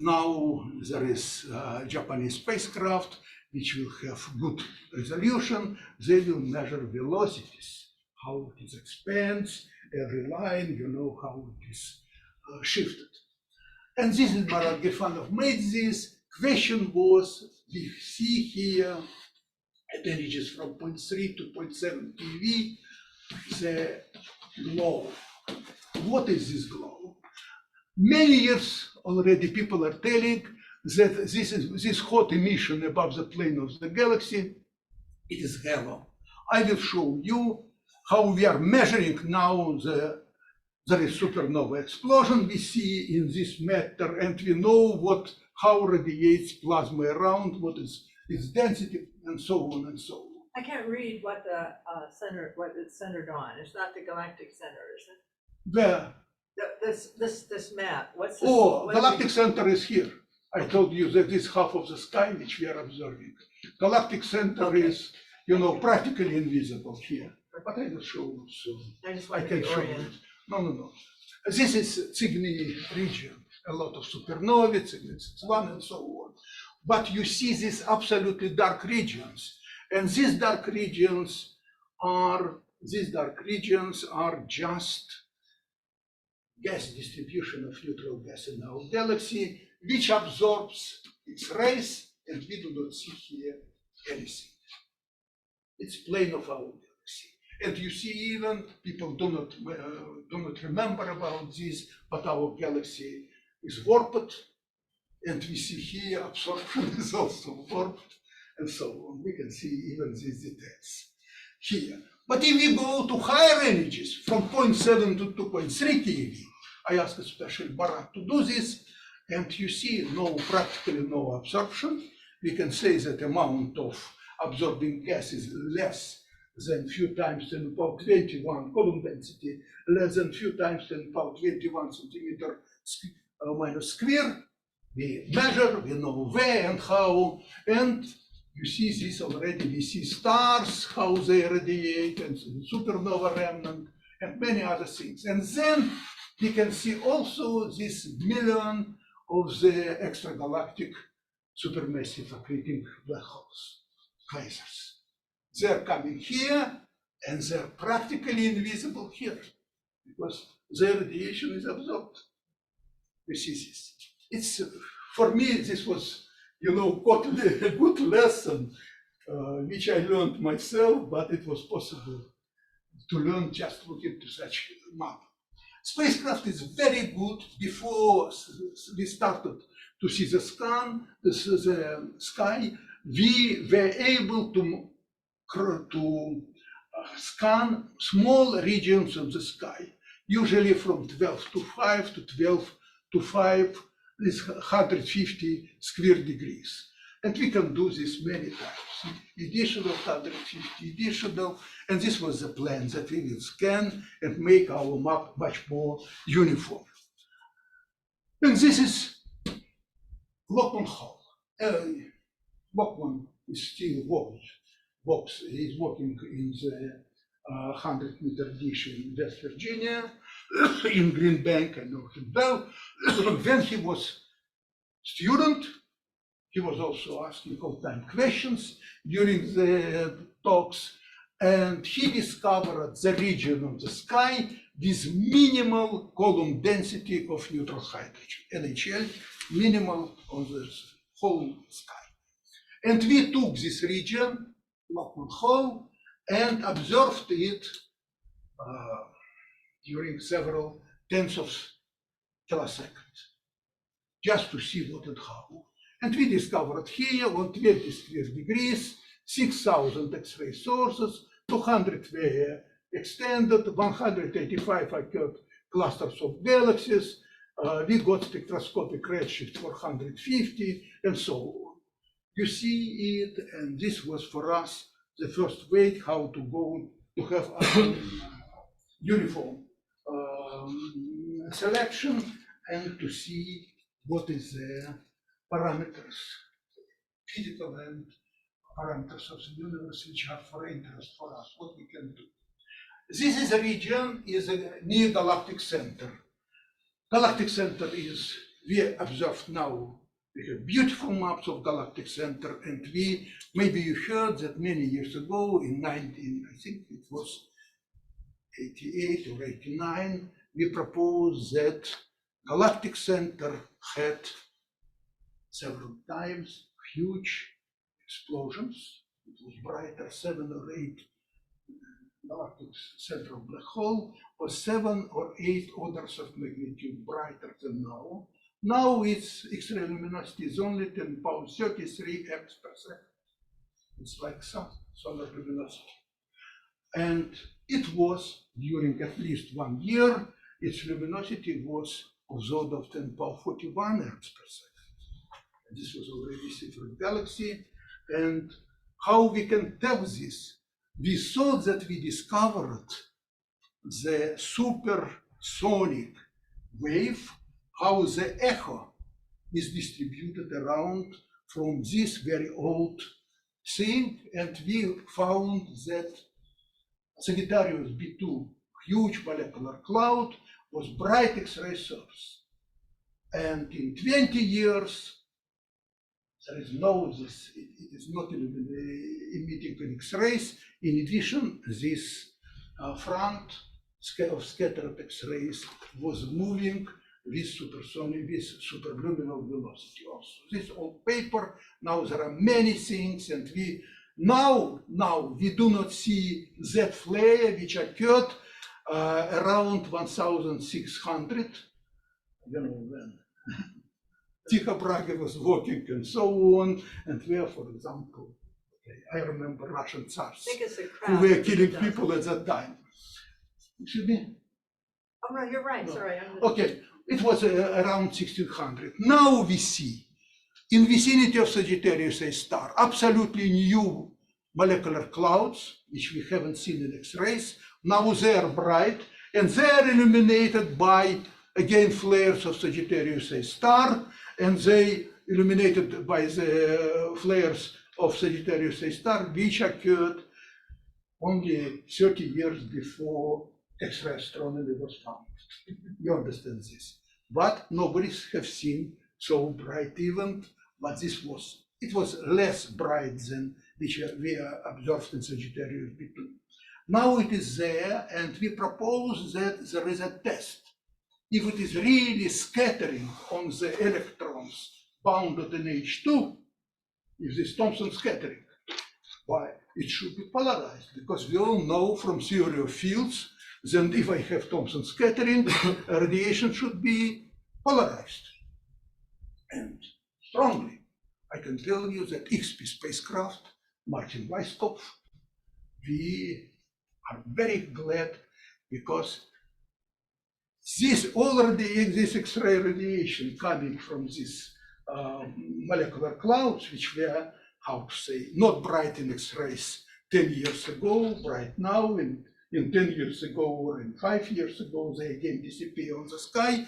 now there is a Japanese spacecraft which will have good resolution. They will measure velocities, how it expands, every line, you know how it is shifted. And this is Marat Gefanov made this. Question was, we see here at energies from 0.3 to 0.7 keV, the glow. What is this glow? Many years already people are telling that this hot emission above the plane of the galaxy, it is halo. I will show you how we are measuring now there is supernova explosion we see in this matter, and we know how radiates plasma around, what is its density, and so on and so on.
I can't read what what it's centered on. It's not the galactic center, is it?
Where?
This map. What's this?
Oh, galactic center is here. I told you that this half of the sky which we are observing. Galactic center is, you know, practically invisible here. But I will show you soon.
I just
I
want to
can
be
show you.
oriented.
No. This is Cygni region, a lot of supernovae, Cygni XVII and so on. But you see these absolutely dark regions. And these dark regions are just gas distribution of neutral gas in our galaxy, which absorbs its rays, and we do not see here anything. It's plane of our galaxy. And you see, even people do not remember about this, but our galaxy is warped, and we see here absorption is also warped, and so on. We can see even these details here. But if we go to higher energies, from 0.7 to 2.3 keV, I asked especially Barat to do this, and you see practically no absorption. We can say that amount of absorbing gas is less than few times 10 to the power 21 column density, less than few times 10 to the power 21 centimeter minus square. We measure, we know where and how, and you see this already. We see stars, how they radiate, and supernova remnant, and many other things. And then we can see also this million of the extragalactic supermassive accreting black holes, quasars. They're coming here, and they're practically invisible here, because their radiation is absorbed. We see this. It's, for me, this was, you know, quite a good lesson, which I learned myself, but it was possible to learn just looking to such a map. Spacecraft is very good. Before we started to see the sky, we were able to scan small regions of the sky, usually from 12 to 5 to 12 to 5, this 150 square degrees. And we can do this many times. Additional 150, additional, and this was the plan, that we will scan and make our map much more uniform. And this is Lockman Hall. Lockman is still he's working in the 100-meter dish in West Virginia, in Green Bank. I know him well. When he was student, he was also asking all-time questions during the talks, and he discovered the region of the sky with minimal column density of neutral hydrogen, NHL, minimal on the whole sky. And we took this region, Lockman Hall, and observed it during several tens of kiloseconds, just to see what and how. And we discovered here on 20 square degrees, 6,000 X-ray sources, 200 were extended, 185 occurred clusters of galaxies. We got spectroscopic redshift 450, and so on. You see it, and this was for us the first way how to go to have a uniform selection, and to see what is the parameters, physical and parameters of the universe, which are for interest for us, what we can do. This is a region is a near galactic center. Galactic center is, we observed now, we have beautiful maps of galactic center, and maybe you heard that many years ago in I think it was 88 or 89, we proposed that galactic center had several times huge explosions. It was brighter, 7 or 8 galactic central black hole was 7 or 8 orders of magnitude brighter than now. Now its X-ray luminosity is only 10 power 33 x per second. It's like solar luminosity. And it was, during at least 1 year, its luminosity was of the order of 10 power 41 x per second. And this was already Seyfert galaxy. And how we can tell this? We thought that we discovered the supersonic wave, how the echo is distributed around from this very old thing, and we found that Sagittarius B2, huge molecular cloud, was bright X-ray source. And in 20 years, there is no this, it is not emitting X-rays. In addition, this front of scattered X-rays was moving with supersonic, with superluminal velocity also. This old paper, now there are many things, and we now we do not see that flare which occurred around 1600, you know, when Tycho Brahe was walking and so on, and where, for example, I remember Russian tsars
I think it's a
who
crowd.
were killing people at that time. Excuse me?
Oh, no, you're right,
No.
sorry.
Okay, it was around 1600. Now we see, in vicinity of Sagittarius A star, absolutely new molecular clouds, which we haven't seen in X-rays. Now they are bright, and they are illuminated by, again, flares of Sagittarius A star, and they illuminated by the flares of Sagittarius A star, which occurred only 30 years before X-ray astronomy was found. You understand this? But nobody has seen so bright event, but it was less bright than which we observed in Sagittarius B2. Now it is there, and we propose that there is a test. If it is really scattering on the electrons bounded in H2, if this Thomson scattering, why it should be polarized, because we all know from theory of fields that if I have Thomson scattering, radiation should be polarized. And strongly, I can tell you that XP spacecraft, Martin Weisskopf, we are very glad because this already exists X-ray radiation coming from these molecular clouds, which were, how to say, not bright in X-rays 10 years ago, bright now, and in 10 years ago or in 5 years ago, they again disappear on the sky.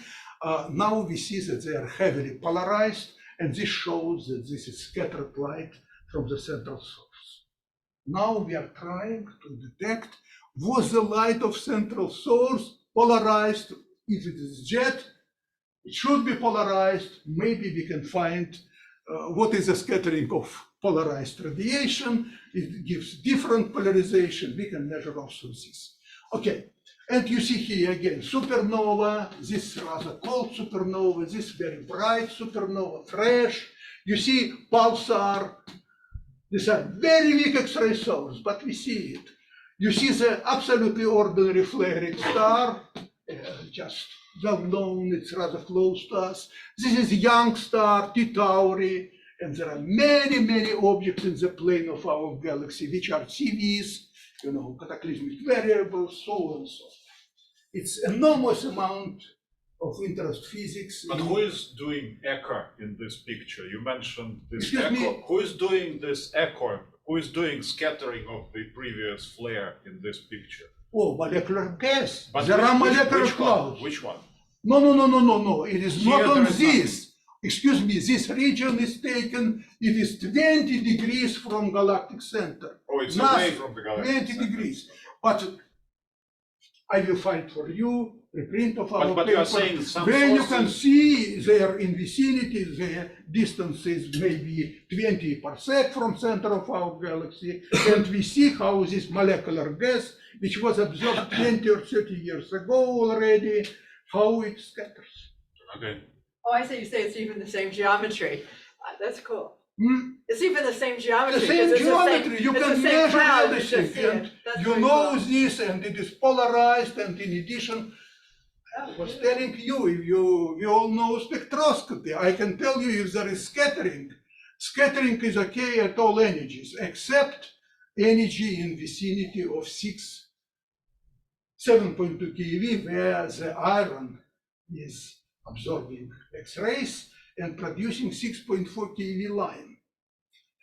Now we see that they are heavily polarized, and this shows that this is scattered light from the central source. Now we are trying to detect, was the light of central source polarized? If it is jet, it should be polarized. Maybe we can find what is the scattering of polarized radiation. It gives different polarization. We can measure also this. Okay, and you see here again, supernova, this rather cold supernova, this very bright supernova, fresh. You see pulsar. These are very weak X-ray sources, but we see it. You see the absolutely ordinary flaring star, just well known, it's rather close to us. This is young star, T Tauri, and there are many, many objects in the plane of our galaxy, which are CVs, you know, cataclysmic variables, so on and so forth. It's enormous amount of interest physics.
But who is doing echo in this picture? You mentioned this
Excuse
echo.
me?
Who is doing this echo? Who is doing scattering of the previous flare in this picture?
Oh, molecular gas.
But
There are molecular
which
clouds.
one? Which one?
No. It is
Here
not on
there is
this. Excuse me, this region is taken, it is 20 degrees from galactic center.
Oh, it's
Nothing.
away from the galaxy.
20 degrees. But I will find for you reprint of our
But you are
paper,
saying some
where you can
sources-
see their in vicinity, their distances maybe 20 parsec from center of our galaxy, and we see how this molecular gas, which was observed 20 or 30 years ago already, how it scatters.
Okay.
Oh, I see, you say it's even the same geometry. That's cool.
Hmm?
It's even the same geometry.
The
'cause
same
it's
geometry, you
it's
can
the same
measure
cloud, you just
everything,
see it.
and
That's
you
very
know
cool.
this, and it is polarized, and in addition, I was telling you, if you all know spectroscopy, I can tell you if there is scattering. Scattering is okay at all energies, except energy in vicinity of 7.2 keV, where the iron is absorbing X-rays and producing 6.4 keV line.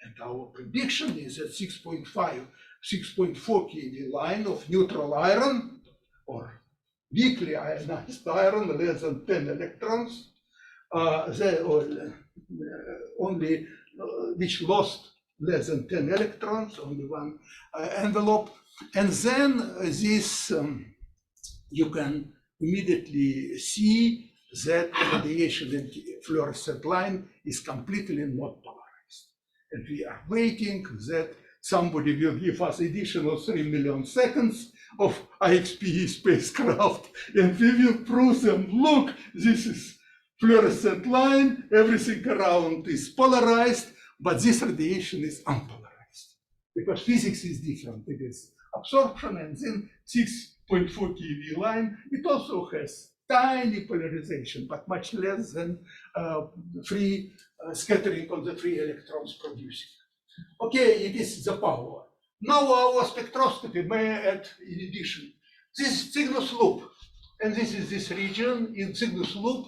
And our prediction is that 6.4 keV line of neutral iron, or weakly ionized iron, less than 10 electrons, only which lost less than 10 electrons, only one envelope. And then this, you can immediately see that radiation in fluorescent line is completely not polarized. And we are waiting that somebody will give us additional 3 million seconds of IXPE spacecraft, and we will prove them, look, this is fluorescent line, everything around is polarized, but this radiation is unpolarized. Because physics is different. It is absorption, and then 6.4 keV line, it also has tiny polarization, but much less than free scattering on the free electrons producing. Okay, it is the power. Now our spectroscopy may add, in addition, this Cygnus loop, and this is this region in Cygnus loop,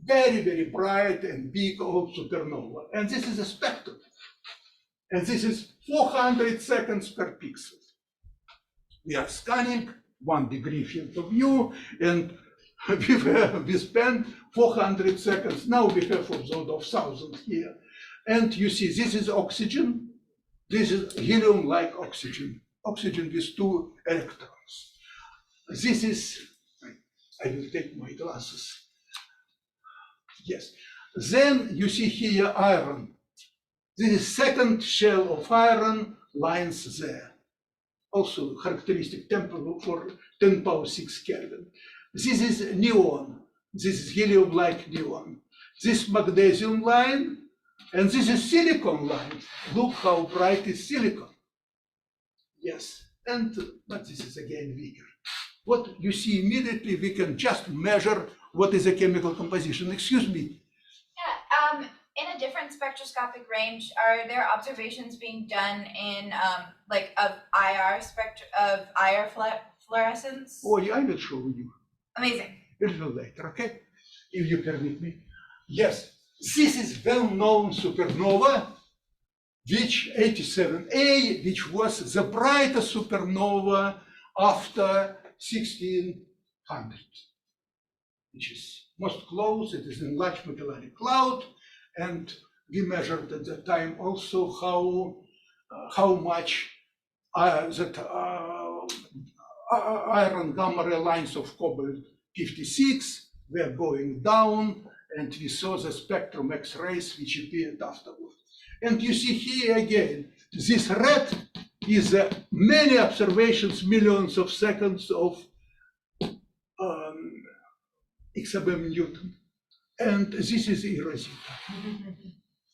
very, very bright and big old supernova. And this is a spectrum. And this is 400 seconds per pixel. We are scanning 1 degree field of view, and we spend 400 seconds. Now we have a zone of 1,000 here. And you see, this is oxygen. This is helium-like oxygen, oxygen with 2 electrons. This is, I will take my glasses. Yes. Then you see here iron. This is second shell of iron lines there. Also characteristic temperature for 10 power 6 Kelvin. This is neon. This is helium-like neon. This magnesium line, and this is silicon line. Look how bright is silicon. Yes, and but this is again weaker. What you see immediately, we can just measure what is the chemical composition. Excuse me.
Yeah, in a different spectroscopic range, are there observations being done in like of IR fluorescence?
Oh, yeah, I will show you
Amazing.
a little later, okay? If you permit me. Yes, this is well-known supernova, which 87A, which was the brightest supernova after 1600, which is most close. It is in Large Magellanic Cloud, and we measured at the time also how much iron gamma ray lines of cobalt-56 were going down, and we saw the spectrum X-rays which appeared afterward. And you see here again, this red is many observations, millions of seconds of X-abem Newton. And this is eRosita.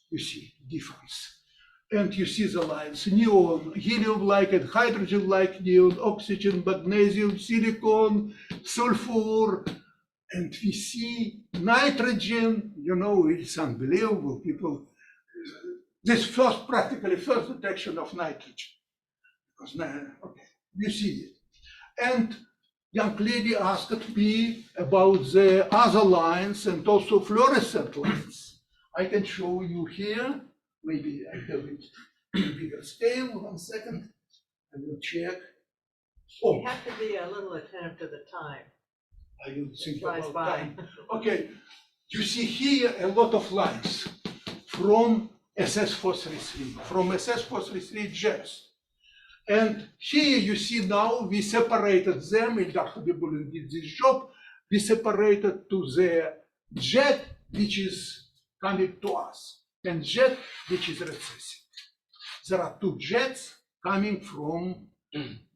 You see difference. And you see the lines, neon, helium-like and hydrogen-like neon, oxygen, magnesium, silicon, sulfur, and we see nitrogen. You know, it's unbelievable. People, this practically first detection of nitrogen. Because okay, you see it. And young lady asked me about the other lines and also fluorescent lines. I can show you here. Maybe I have it in bigger scale. 1 second. I will check. Oh,
You have to be a little attentive to the time.
I will think
Flies
about
by.
time. Okay, you see here a lot of lines from SS433, from SS433 jets. And here you see now we separated them, in Dr. Bibulin did this job, we separated to the jet which is coming to us and jet which is recessing. There are two jets coming from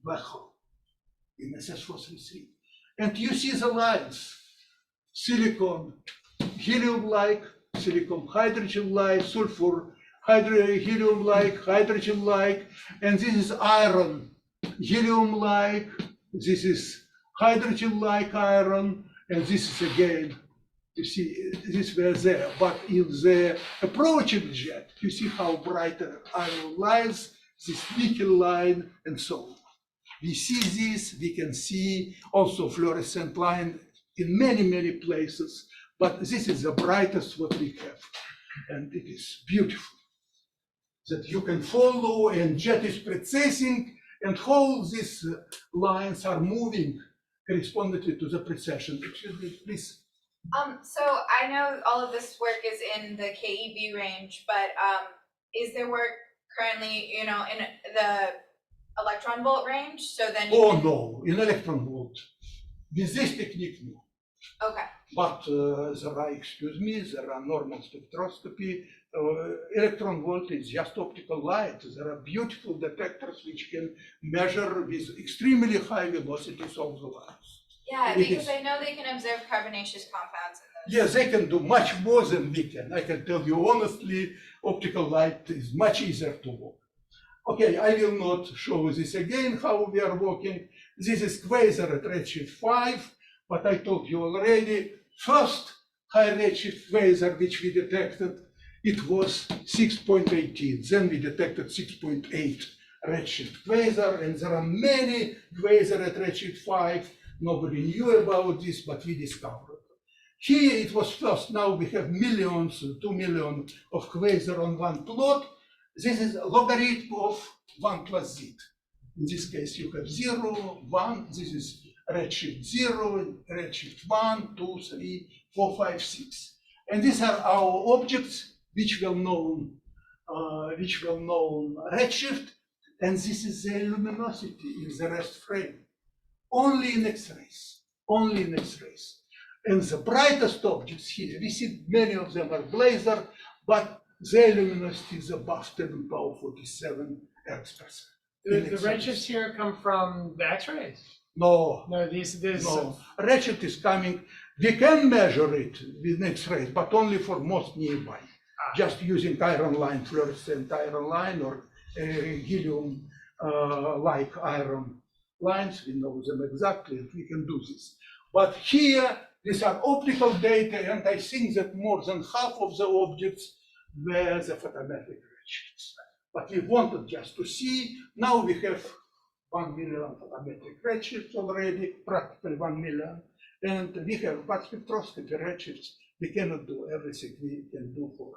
black hole in SS433. And you see the lines, silicon helium-like, silicon hydrogen-like, sulfur helium-like, hydrogen-like, and this is iron helium-like, this is hydrogen-like iron, and this is again, you see, this were there. But in the approaching jet, you see how brighter iron lines, this nickel line, and so on. We see this, we can see also fluorescent line in many, many places, but this is the brightest what we have. And it is beautiful that you can follow, and jet is precessing, and all these lines are moving correspondingly to the precession. Excuse me, please.
So I know all of this work is in the KeV range, but is there work currently, in the electron volt range? So then you can...
No, in electron volt. With this technique, no.
Okay.
But there are normal spectroscopy. Electron volt is just optical light. There are beautiful detectors which can measure with extremely high velocities all the lines.
Yeah, because I know they can observe carbonaceous compounds in those.
Yes, they can do much more than we can. I can tell you honestly, optical light is much easier to work. Okay, I will not show this again, how we are working. This is quasar at redshift 5, but I told you already, first high redshift quasar which we detected, it was 6.18. Then we detected 6.8 redshift quasar, and there are many quasar at redshift 5. Nobody knew about this, but we discovered. Here it was first, now we have millions, 2 million of quasar on one plot. This is a logarithm of 1 plus z. In this case, you have 0, 1, this is redshift 0, redshift 1, 2, 3, 4, 5, 6. And these are our objects which were known redshift, and this is the luminosity in the rest frame. Only in X-rays, only in X-rays. And the brightest objects here, we see many of them are blazar, but their luminosity is above 10 to the power 47 X%.
The redshifts here come from the X-rays?
No.
No, these.
No. Redshift is coming, we can measure it with X-rays, but only for most nearby. Just using iron line, fluorescent iron line, or helium like iron lines, we know them exactly, and we can do this. But here, these are optical data, and I think that more than half of the objects were the photometric redshifts. But we wanted just to see, now we have 1 million photometric redshifts already, practically 1 million, and we have, but spectroscopy redshifts, we cannot do everything we can do for,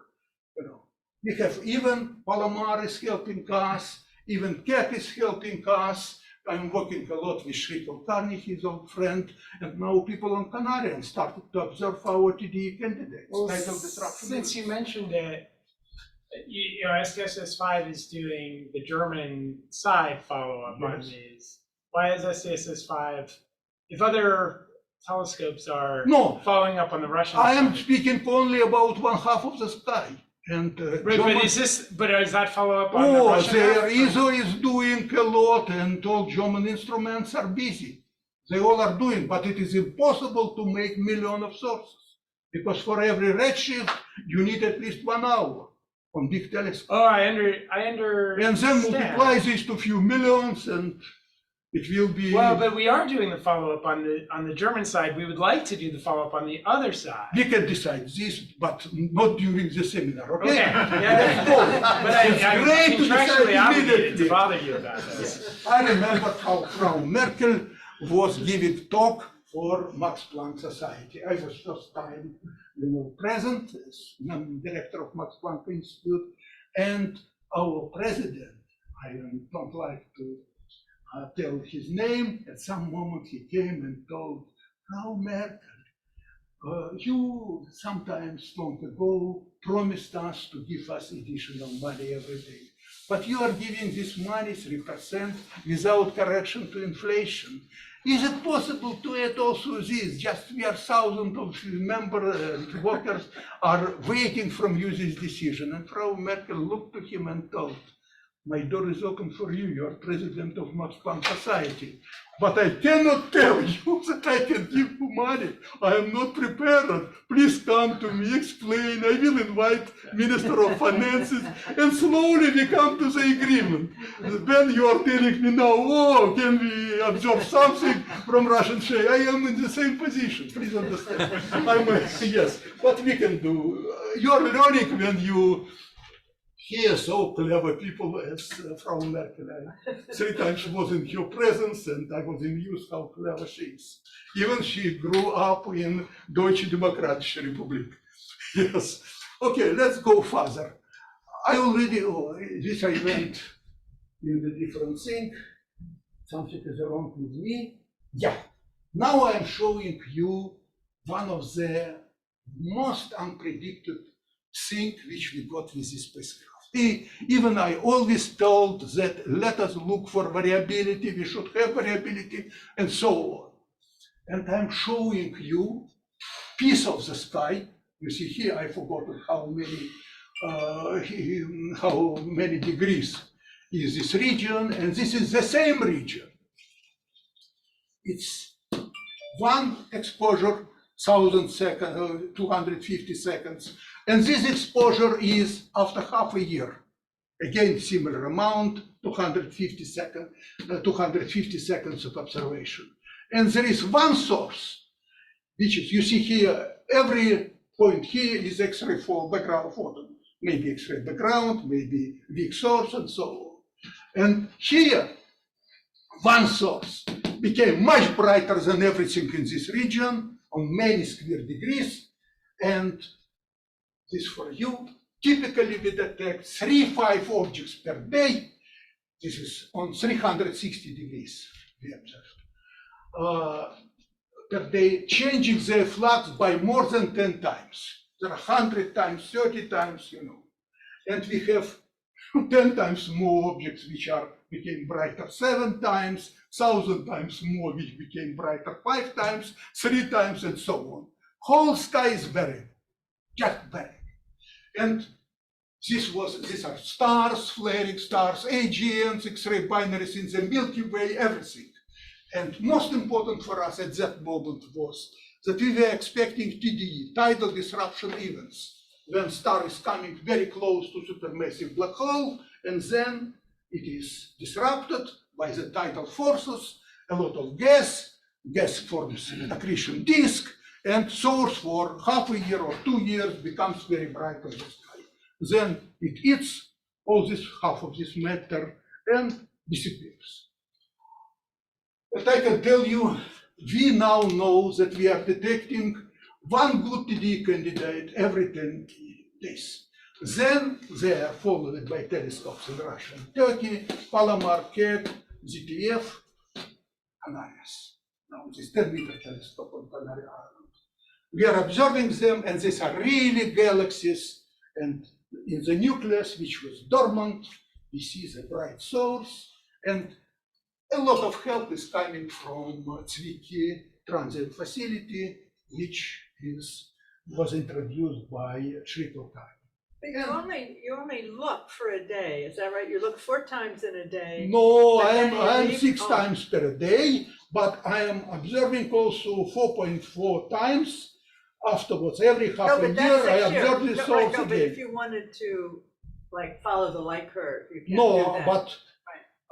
We have even Palomar is helping us, even Keck is helping us. I'm working a lot with Rashid, his old friend, and now people on Canarian started to observe our TDE candidates.
Well, since you mentioned it, SDSS5 is doing the German side follow-up on these. Why is SDSS5, if other telescopes are following up on the Russian
I am
side?
Speaking only about one half of the sky. And
but is that follow-up on the Russian half?
ISO is doing a lot, and all German instruments are busy. They all are doing, but it is impossible to make millions of sources, because for every redshift, you need at least 1 hour on big telescopes.
Oh, I understand.
And then multiply this to a few millions, and it will be...
Well, but we are doing the follow-up on the German side. We would like to do the follow-up on the other side.
We can decide this, but not during the seminar, okay?
Yeah, but I'm contractually obligated to bother you about this.
Yes. I remember how Frau Merkel was giving talk for Max Planck Society. I was first time present as director of Max Planck Institute, and our president, I don't like to tell his name, at some moment he came and told Frau Merkel, you sometimes long ago promised us to give us additional money every day. but you are giving this money 3% without correction to inflation. Is it possible to add also this? Just we are thousands of member workers are waiting from you this decision. And Frau Merkel looked to him and told, my door is open for you. You are president of Max Planck Society. But I cannot tell you that I can give you money. I am not prepared. Please come to me, explain. I will invite Minister of Finances, and slowly we come to the agreement. Then you are telling me now, oh, can we absorb something from Russian share? I am in the same position, please understand. Yes, what we can do. You are learning when you hear so clever people as Frau Merkel. 3 times was in her presence, and I was amused how clever she is. Even she grew up in Deutsche Demokratische Republik. Yes. Okay, let's go further. I already, this I went in the different thing. Something is wrong with me. Yeah. Now I am showing you one of the most unpredicted things which we got with this spacecraft. Even I always told that let us look for variability, we should have variability, and so on. And I'm showing you piece of the sky. You see here, I forgot how many degrees is this region, and this is the same region. It's one exposure, 1,000 seconds, 250 seconds. And this exposure is after half a year. Again, similar amount, 250 seconds of observation. And there is one source, which is, you see here, every point here is X-ray for background photon. Maybe X-ray background, maybe weak source, and so on. And here, one source became much brighter than everything in this region on many square degrees. And this for you. Typically, we detect 3-5 objects per day. This is on 360 degrees, we observed. Per day, changing their flux by more than 10 times. There are 100 times, 30 times, you know. And we have 10 times more objects which became brighter 7 times, 1,000 times more which became brighter 5 times, 3 times, and so on. Whole sky is buried, just buried. And these are stars, flaring stars, AGNs, X-ray binaries in the Milky Way, everything. And most important for us at that moment was that we were expecting TDE, tidal disruption events, when star is coming very close to supermassive black hole, and then it is disrupted by the tidal forces, a lot of gas forms an accretion disk, and source for half a year or 2 years becomes very bright on the sky. Then it eats all this, half of this matter, and disappears. But I can tell you, we now know that we are detecting one good TDE candidate every 10 days. Then they are followed by telescopes in Russia and Turkey, Palomar, Keck, ZTF, Canaries. Now this 10-meter telescope on Canary Island. We are observing them, and these are really galaxies. And in the nucleus, which was dormant, we see the bright source. And a lot of help is coming from Zwicky transient facility, which was introduced by Shriklkai.
You only look for a day, is that right? You look 4 times in a day.
No, I am 6 times per day, but I am observing also 4.4 times. Afterwards, every half a year, I observe this source again.
But if you wanted to, like, follow the light curve, you can't do
No,
that.
but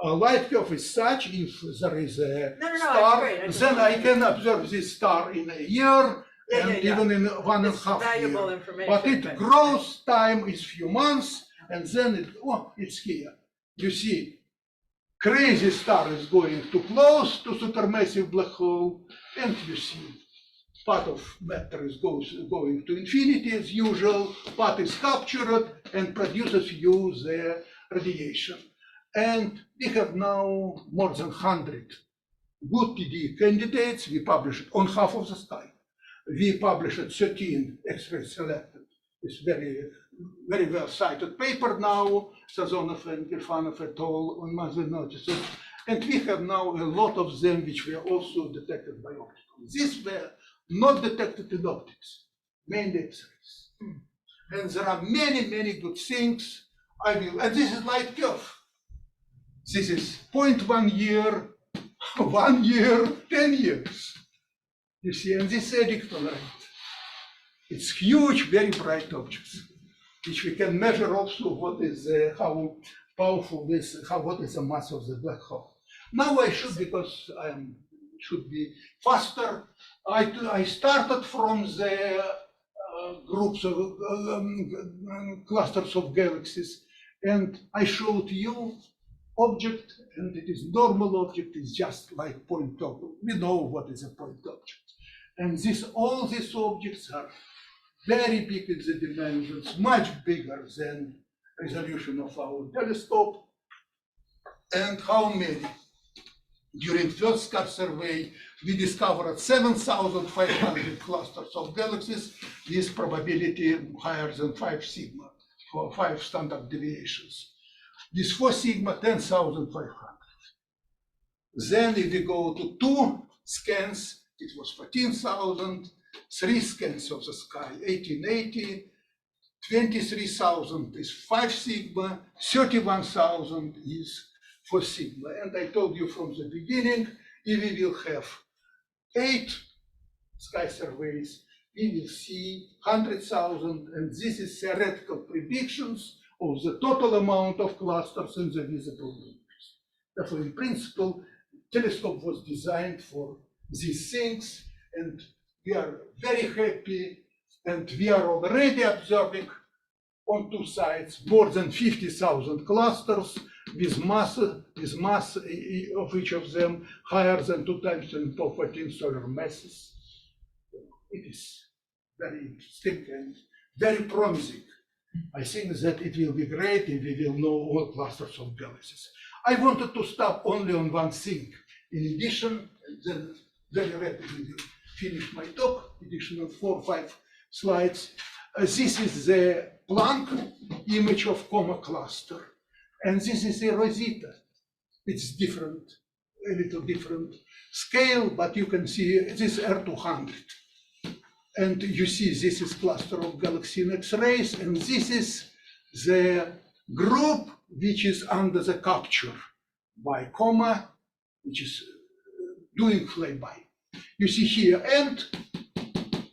a light curve is such, if there is a star, then I can observe this star in a year, and even in 1.5 years. But it grows, time is few months, and then it's here. You see, crazy star is going too close to supermassive black hole, and you see part of matter is going to infinity as usual, part is captured and produces the radiation. And we have now more than 100 good TDE candidates. We published on half of the sky. We published 13 X-ray selected. It's very very well cited paper now, Sazonov and Kirfanov et al. On monthly notices. And we have now a lot of them which were also detected by optical. These were not detected in optics, mainly X-rays. And there are many, many good things. And this is light curve. This is 0.1 year, 1 year, 10 years. You see, and this is Eddington rate. It's huge, very bright objects, which we can measure also what is, how powerful this, what is the mass of the black hole. Now I should, because I should be faster, I started from the groups of clusters of galaxies, and I showed you object, and it is normal object, is just like point object. We know what is a point object. And all these objects are very big in the dimensions, much bigger than resolution of our telescope. And how many? During first SCAR survey, we discovered 7,500 clusters of galaxies with probability higher than 5 sigma, for 5 standard deviations. This 4 sigma, 10,500. Then if we go to 2 scans, it was 14,000, 3 scans of the sky, 1880, 23,000 is 5 sigma, 31,000 is 4 sigma. And I told you from the beginning, if we will have 8 sky surveys, we will see 100,000, and this is theoretical predictions of the total amount of clusters in the visible universe. Therefore, in principle, the telescope was designed for these things, and we are very happy, and we are already observing on 2 sides more than 50,000 clusters with mass of each of them higher than 2 times 10 to 14 solar masses. It is very interesting and very promising. I think that it will be great if we will know all clusters of galaxies. I wanted to stop only on one thing. In addition, then very rapidly finish my talk, additional 4 or 5 slides. This is the Planck image of coma cluster. And this is eRosita. It's different, a little different scale, but you can see this R200. And you see this is cluster of galaxy in X-rays, and this is the group which is under the capture by coma, which is doing flyby. You see here, and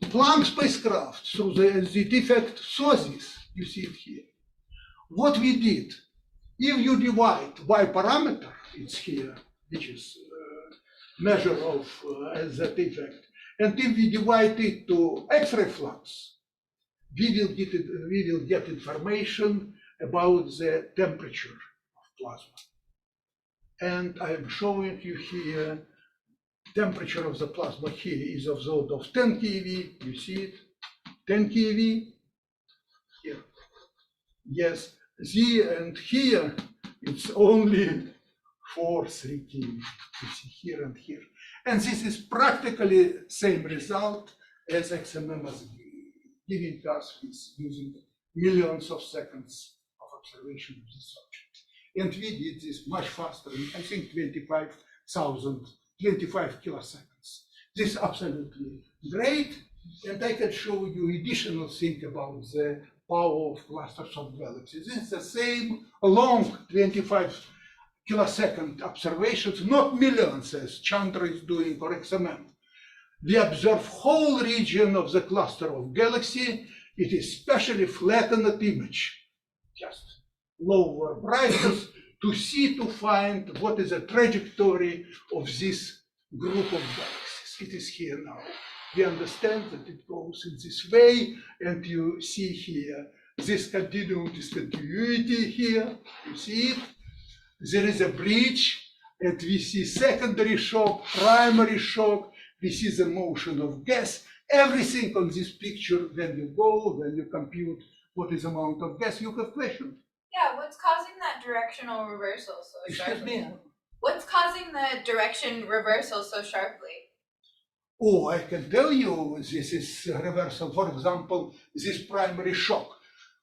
Planck spacecraft through the defect saw this. You see it here. What we did, if you divide by parameter, it's here, which is measure of that effect, and if we divide it to X-ray flux, we will get information about the temperature of plasma. And I am showing you here temperature of the plasma here is of the order of 10 keV. You see it, 10 keV. Here, yes, and here it's only 3 keV. You see here and here. And this is practically same result as XMM is giving us with using millions of seconds of observation of this object. And we did this much faster, I think 25 kiloseconds. This is absolutely great. And I can show you additional thing about the power of clusters of galaxies. This is the same long 25 kilosecond observations, not millions as Chandra is doing or XMM. We observe whole region of the cluster of galaxy. It is specially flattened image, just lower brightness to find what is the trajectory of this group of galaxies. It is here now. We understand that it goes in this way, and you see here, this continuum discontinuity here, you see it. There is a breach, and we see secondary shock, primary shock, we see the motion of gas, everything on this picture. When you compute what is the amount of gas, you have questions.
Yeah, what's causing that directional reversal so sharply?
Excuse me?
What's causing the direction reversal so sharply?
Oh, I can tell you this is reversal. For example, this primary shock.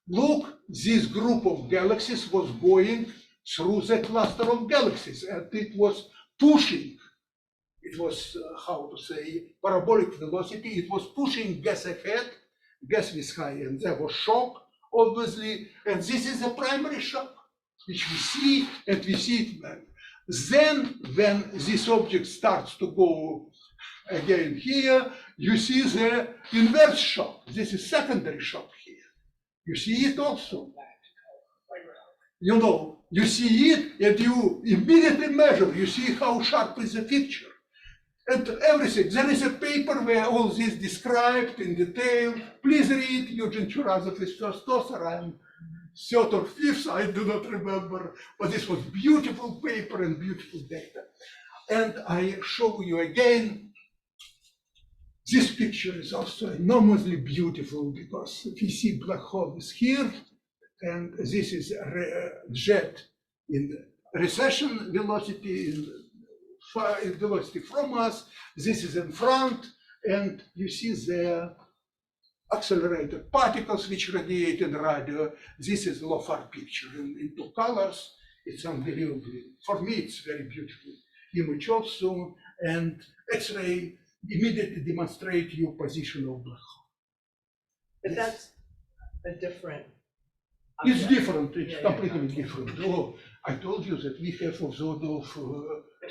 look, this group of galaxies was going through the cluster of galaxies, and it was pushing. It was, how to say, parabolic velocity. It was pushing gas ahead, gas was high, and there was shock, obviously, and this is the primary shock, which we see, and we see it then. Then, when this object starts to go again here, you see the inverse shock. This is secondary shock here. You see it also. You know, you see it, and you immediately measure. You see how sharp is the picture. And everything. There is a paper where all this described in detail. Please read. Eugen Churazov is first author. I'm third or fifth, I do not remember. But this was beautiful paper and beautiful data. And I show you again. This picture is also enormously beautiful because we see black hole is here, and this is a jet in recession velocity, in velocity from us. This is in front, and you see the accelerated particles which radiate in radio. This is LOFAR picture in two colors. It's unbelievable. For me, it's very beautiful image also, and X-ray immediately demonstrate your position of black hole.
But that's a different.
It's
object.
different, it's completely different. Oh, I told you that we have of sort of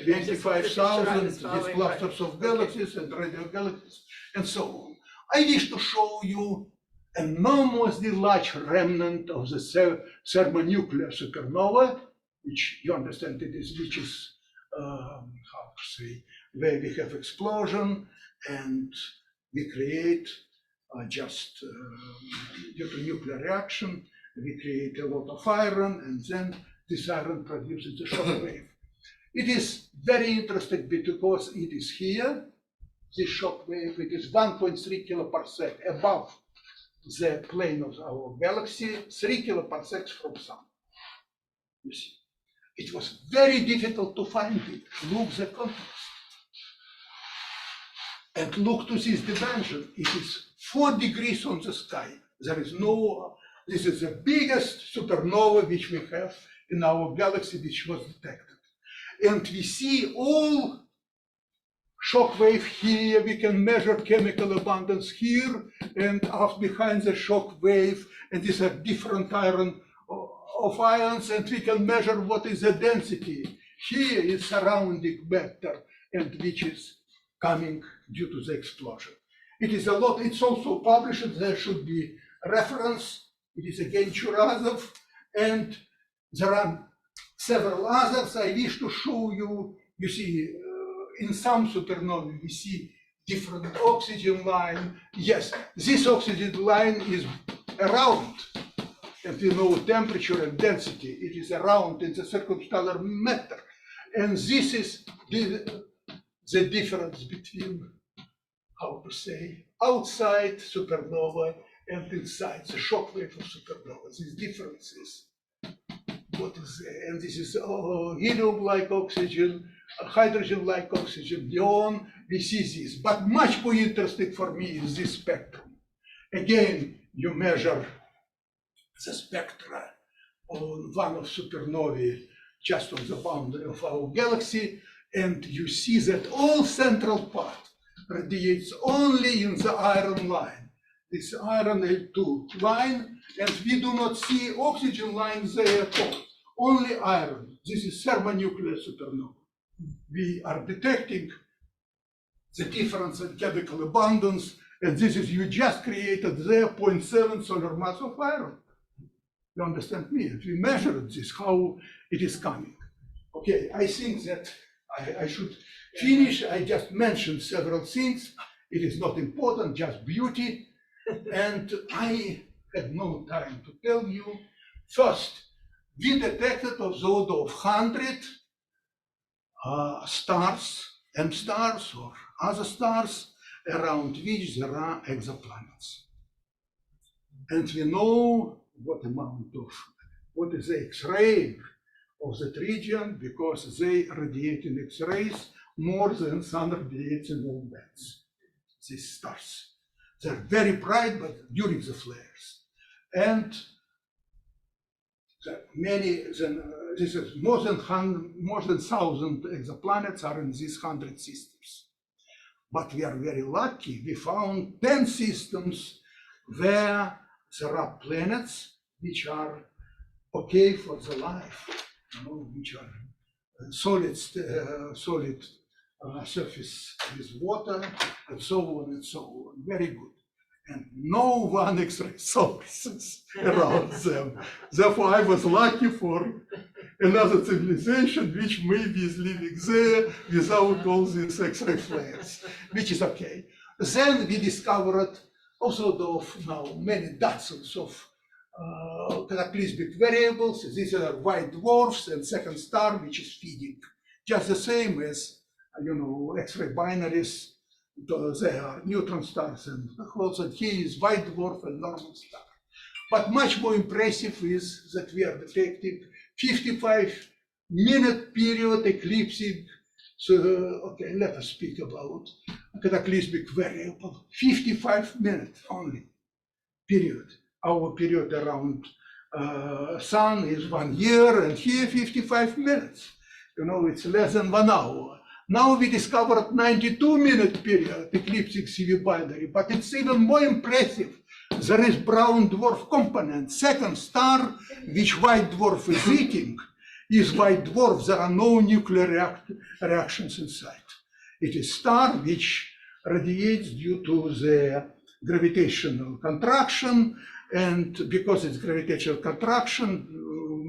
25,000 these clusters of galaxies and radio galaxies and so on. I wish to show you an enormously large remnant of the thermonuclear supernova, which you understand it is, which is, how to say, where we have explosion and we create just due to nuclear reaction, we create a lot of iron, and then this iron produces the shock wave. It is very interesting because it is here, this shock wave, it is 1.3 kiloparsec above the plane of our galaxy, 3 kiloparsecs from sun. You see, it was very difficult to find it. Look the contrast. And look to this dimension. It is 4 degrees on the sky. There is no, this is the biggest supernova which we have in our galaxy which was detected. And we see all shock wave here, we can measure chemical abundance here, and up behind the shock wave, and these are different iron of ions, and we can measure what is the density. Here is surrounding matter, and which is coming due to the explosion. It is a lot, it's also published, there should be a reference. It is again Churazov, and there are several others. I wish to show you, you see, in some supernovae we see different oxygen line. Yes, this oxygen line is around, and we know temperature and density. It is around in the circumstellar matter. And this is the difference between, how to say, outside supernova and inside the shock wave of supernova. These differences. What is there? And this is helium-like oxygen, hydrogen-like oxygen, neon. We see this. But much more interesting for me is this spectrum. Again, you measure the spectra on one of supernovae just on the boundary of our galaxy, and you see that all central part radiates only in the iron line, this iron L2 line, and we do not see oxygen lines there at all, only iron. This is thermonuclear supernova. We are detecting the difference in chemical abundance, and this is, you just created there 0.7 solar mass of iron. You understand me? And we measured this, how it is coming. Okay, I think that I should finish. I just mentioned several things. It is not important, just beauty. And I had no time to tell you. First, we detected of the order of 100 stars, M stars or other stars, around which there are exoplanets. And we know what amount of, what is the X-ray of that region, because they radiate in X-rays more than sun radiates in all bands, these stars. They're very bright, but during the flares. And this is more than 1,000 exoplanets are in these 100 systems. But we are very lucky. We found 10 systems where there are planets which are okay for the life, which are solid surface with water, and so on and so on. Very good. And no one X-ray sources around them. Therefore, I was lucky for another civilization which maybe is living there without all these X-ray flares, which is okay. Then we discovered also now many dozens of cataclysmic variables. These are white dwarfs and second star, which is feeding. Just the same as, X-ray binaries. They are neutron stars and holes, and here is white dwarf and normal star. But much more impressive is that we are detecting 55-minute period eclipsing. So, okay, let us speak about a cataclysmic variable. 55 minutes only, period. Our period around sun is 1 year, and here 55 minutes. It's less than 1 hour. Now we discovered 92-minute period eclipsing CV binary, but it's even more impressive. There is brown dwarf component, second star, which white dwarf is eating, is white dwarf. There are no nuclear reactions inside. It is star which radiates due to the gravitational contraction, and because it's gravitational contraction,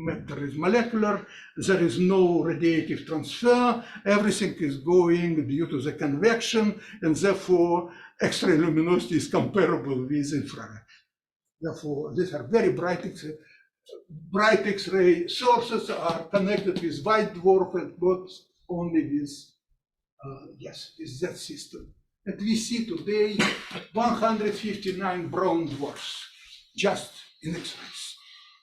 matter is molecular, there is no radiative transfer, everything is going due to the convection, and therefore X-ray luminosity is comparable with infrared. Therefore, these are very bright X-ray sources are connected with white dwarf and not only with, with that system. And we see today 159 brown dwarfs just in X-rays.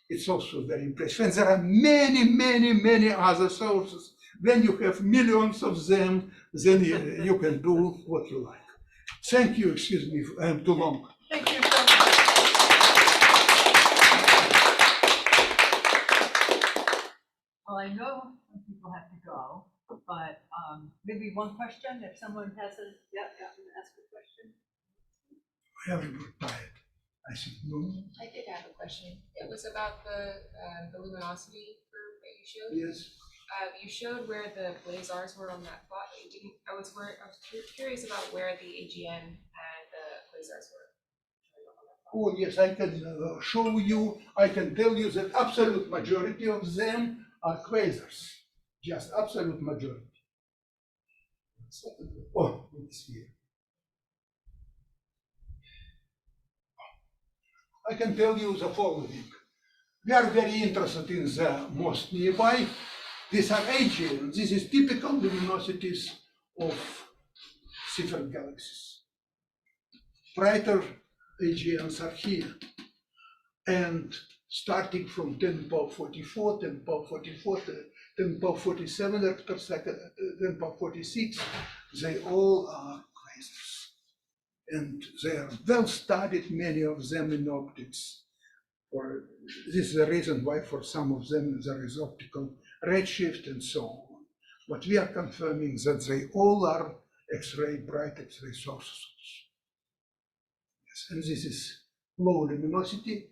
It's also very impressive. And there are many, many, many other sources. When you have millions of them, then you can do what you like. Thank you. Excuse me, I am too long.
Thank you so much. Well, I know some people have to go, but maybe one question, if someone hasn't yet gotten to ask a question.
I am tired. I said, no.
I did have a question. It was about the luminosity curve that you showed.
Yes.
You showed where the blazars were on that plot, but you didn't. I was curious about where the AGN and the blazars were.
Oh yes, I can show you. I can tell you that absolute majority of them are quasars. Just absolute majority. Oh, it's here. I can tell you the following. We are very interested in the most nearby. These are AGNs. This is typical luminosities of different galaxies. Brighter AGNs are here. And starting from 10 power 44, 10 power 44, 10 power 47 ergs per second, 10 power 46, they all are quasars. And they are well studied, many of them in optics. This is the reason why for some of them there is optical redshift and so on. But we are confirming that they all are X-ray, bright X-ray sources. Yes, and this is low luminosity.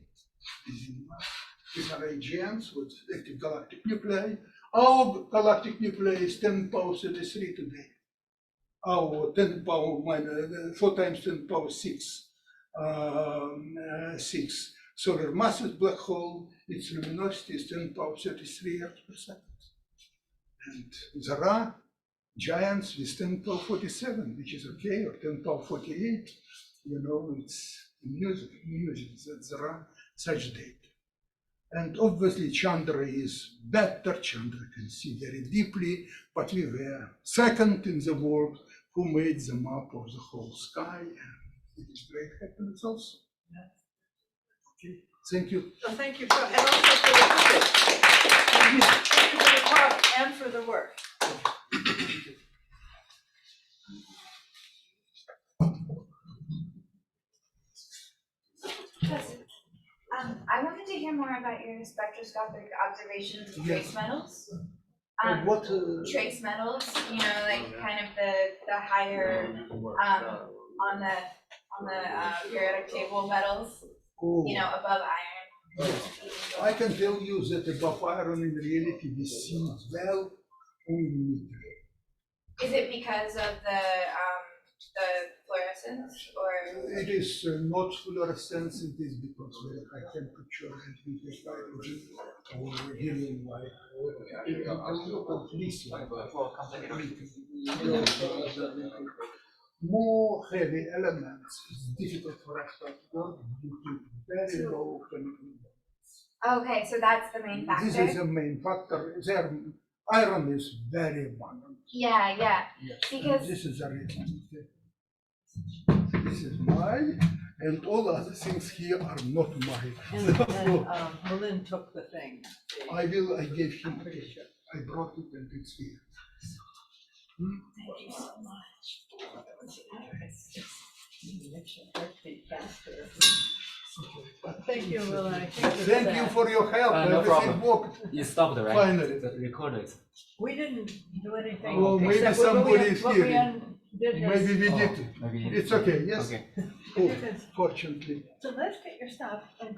These are AGNs with active galactic nuclei. Our galactic nuclei is 10 power 33 today. Our 10 power minus 4 times 10 power 6 solar massive black hole, its luminosity is 10 power 33 ergs per second. And there are giants with 10 power 47, which is okay, or 10 power 48. It's amusing that there are such data. And obviously Chandra is better. Chandra can see very deeply, but we were second in the world who made the map of the whole sky, and it is great happiness also.
Yes.
Okay, thank you.
So thank you, and also for the visit. Thank you for the talk and for the work.
Yes. I wanted to hear more about your spectroscopic observations of trace metals.
What?
Trace metals, you know, like kind of the higher on the periodic table metals, you know, above iron.
I can tell you that above iron in reality we see well only meter.
Is it because of the fluorescence, or?
It is not fluorescence, it is because very high temperature and we have hydrogen or helium light or at least light. More heavy elements is difficult for us to observe due to very low chemical.
Okay, so that's the main factor.
This is the main factor. There, iron is very abundant.
Yeah, yeah.
Yes,
Because
this is the reason. This is mine, and all other things here are not mine.
And Malin took the thing.
I gave him, I brought it and it's here.
Thank you so much. Makes your heartbeat faster. Thank you, Malin. I think that's
Thank you
that.
for your help.
No
Everything
problem.
worked.
You stopped, right?
Finally.
The recorded.
We didn't do anything.
Oh, maybe
except what
somebody
we-
is
what we
hearing.
did was-
Maybe we did.
Maybe.
It's okay, yes?
Okay.
Oh, fortunately.
So let's get your stuff and